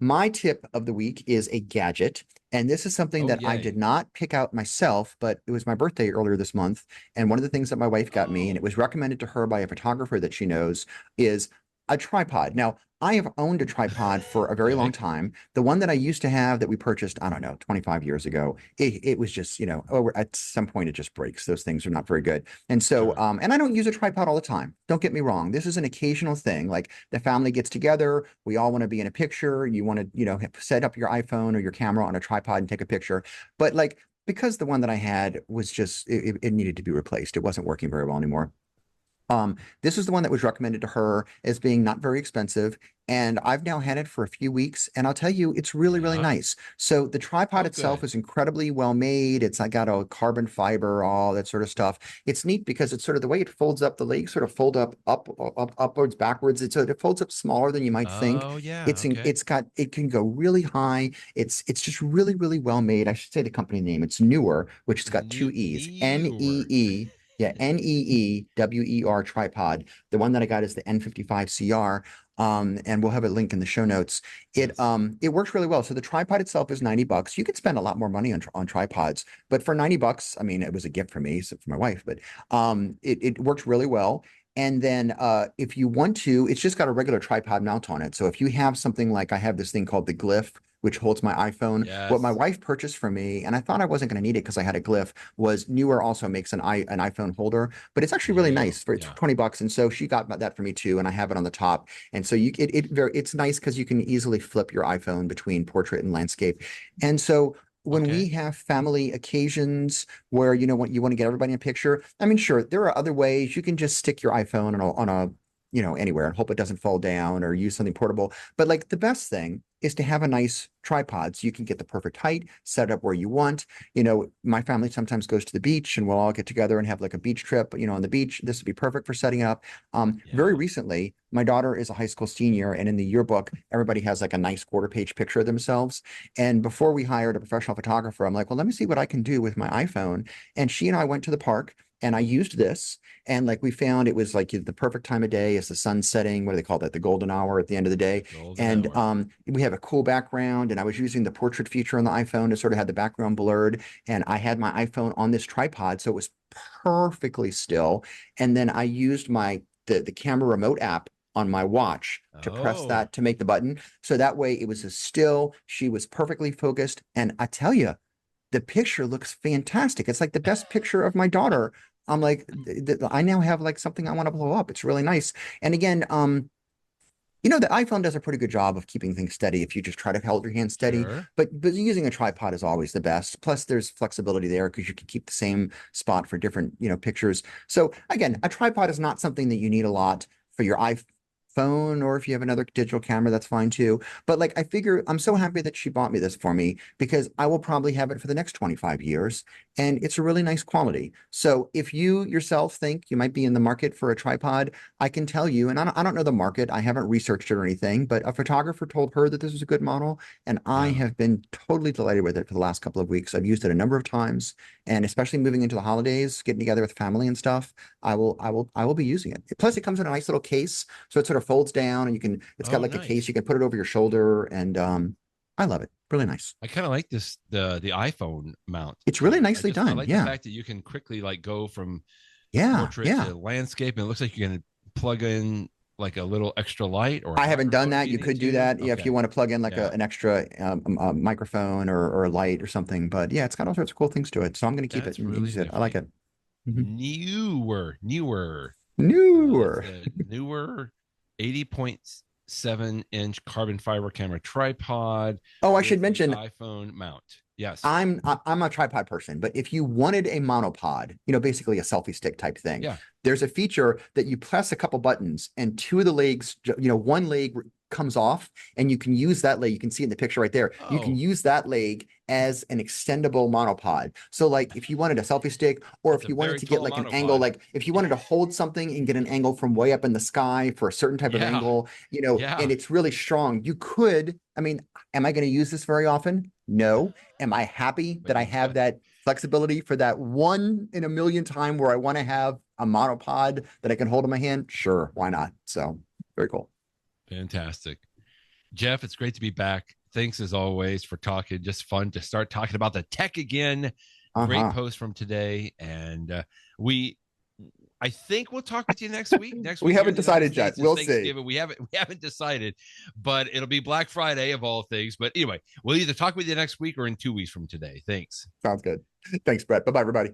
My tip of the week is a gadget. And this is something that I did not pick out myself, but it was my birthday earlier this month. And one of the things that my wife got me, and it was recommended to her by a photographer that she knows, is a tripod. Now, I have owned a tripod for a very long time. The one that I used to have that we purchased, I don't know, 25 years ago, it was just, at some point it just breaks. Those things are not very good. And so, and I don't use a tripod all the time. Don't get me wrong. This is an occasional thing. Like the family gets together. We all want to be in a picture. You want to, set up your iPhone or your camera on a tripod and take a picture. But like, because the one that I had was just, it needed to be replaced. It wasn't working very well anymore. This is the one that was recommended to her as being not very expensive. And I've now had it for a few weeks, and I'll tell you, it's really, really nice. So the tripod itself is incredibly well made. I got a carbon fiber, all that sort of stuff. It's neat because it's sort of the way it folds up, the legs sort of fold upwards, backwards. It folds up smaller than you might think. Oh yeah. It can go really high. It's just really, really well made. I should say the company name. It's Neewer, which has got two E's. Neewer. Yeah, Neewer tripod. The one that I got is the N55CR. And we'll have a link in the show notes. It works really well. So the tripod itself is $90. You could spend a lot more money on tripods, but for $90, I mean, it was a gift for me, so for my wife, but it works really well. And then if you want to, it's just got a regular tripod mount on it. So if you have something like, I have this thing called the Glyph, which holds my iPhone. What my wife purchased for me, and I thought I wasn't going to need it because I had a Glyph, was Neewer also makes an iPhone holder, but it's actually really nice for $20. And so she got that for me too, and I have it on the top. And so it's nice because you can easily flip your iPhone between portrait and landscape. And so when we have family occasions where you want to get everybody in a picture, I mean, sure, there are other ways. You can just stick your iPhone on a anywhere and hope it doesn't fall down, or use something portable. But like the best thing is to have a nice tripod so you can get the perfect height, set up where you want. My family sometimes goes to the beach, and we'll all get together and have like a beach trip, on the beach. This would be perfect for setting up. Very recently, my daughter is a high school senior, and in the yearbook, everybody has like a nice quarter-page picture of themselves. And before we hired a professional photographer, I'm like, well, let me see what I can do with my iPhone. And she and I went to the park, and I used this, and like we found it was like the perfect time of day as the sun's setting. What do they call that? The golden hour at the end of the day. We have a cool background, and I was using the portrait feature on the iPhone to sort of have the background blurred. And I had my iPhone on this tripod, so it was perfectly still. And then I used the camera remote app on my watch to press that to make the button. So that way it was still, she was perfectly focused. And I tell you, the picture looks fantastic. It's like the best picture of my daughter. I'm like, I now have like something I want to blow up. It's really nice. And again, the iPhone does a pretty good job of keeping things steady if you just try to hold your hand steady. But using a tripod is always the best. Plus, there's flexibility there because you can keep the same spot for different, pictures. So again, a tripod is not something that you need a lot for your iPhone, or if you have another digital camera, that's fine too. But like, I figure I'm so happy that she bought me this for me, because I will probably have it for the next 25 years. and it's a really nice quality. So if you yourself think you might be in the market for a tripod, I can tell you, and I don't know the market, I haven't researched it or anything, but a photographer told her that this was a good model, and I have been totally delighted with it for the last couple of weeks. I've used it a number of times, and especially moving into the holidays, getting together with family and stuff, I will be using it. Plus, it comes in a nice little case, so it sort of folds down, and it's got like a case you can put it over your shoulder, and I love it. Really nice. I kind of like this the iPhone mount. It's really nicely done. I like the fact that you can quickly like go from portrait to landscape, and it looks like you can plug in like a little extra light. Or I haven't done that. You could do that, yeah, if you want to plug in like an extra microphone or a light or something. But yeah, it's got all sorts of cool things to it. So I'm going to keep it and use it. I like it. Neewer Neewer 80.7-inch carbon fiber camera tripod. Oh, I should mention iPhone mount. Yes, I'm a tripod person, but if you wanted a monopod, basically a selfie stick type thing, there's a feature that you press a couple buttons and two of the legs, one leg comes off, and you can use that leg. You can see in the picture right there. You can use that leg as an extendable monopod. So like if you wanted a selfie stick, or if you wanted to get like an angle, like if you wanted to hold something and get an angle from way up in the sky for a certain type of angle, and it's really strong, you could, I mean, am I going to use this very often? No. Am I happy that I have that flexibility for that 1 in a million time where I want to have a monopod that I can hold in my hand? Sure. Why not? So very cool. Fantastic. Jeff, it's great to be back. Thanks as always for talking. Just fun to start talking about the tech again. Great post from today. And I think we'll talk with you next week. We haven't decided yet. We'll see. We haven't decided, but it'll be Black Friday of all things. But anyway, we'll either talk with you next week or in 2 weeks from today. Thanks. Sounds good. Thanks, Brett. Bye-bye, everybody.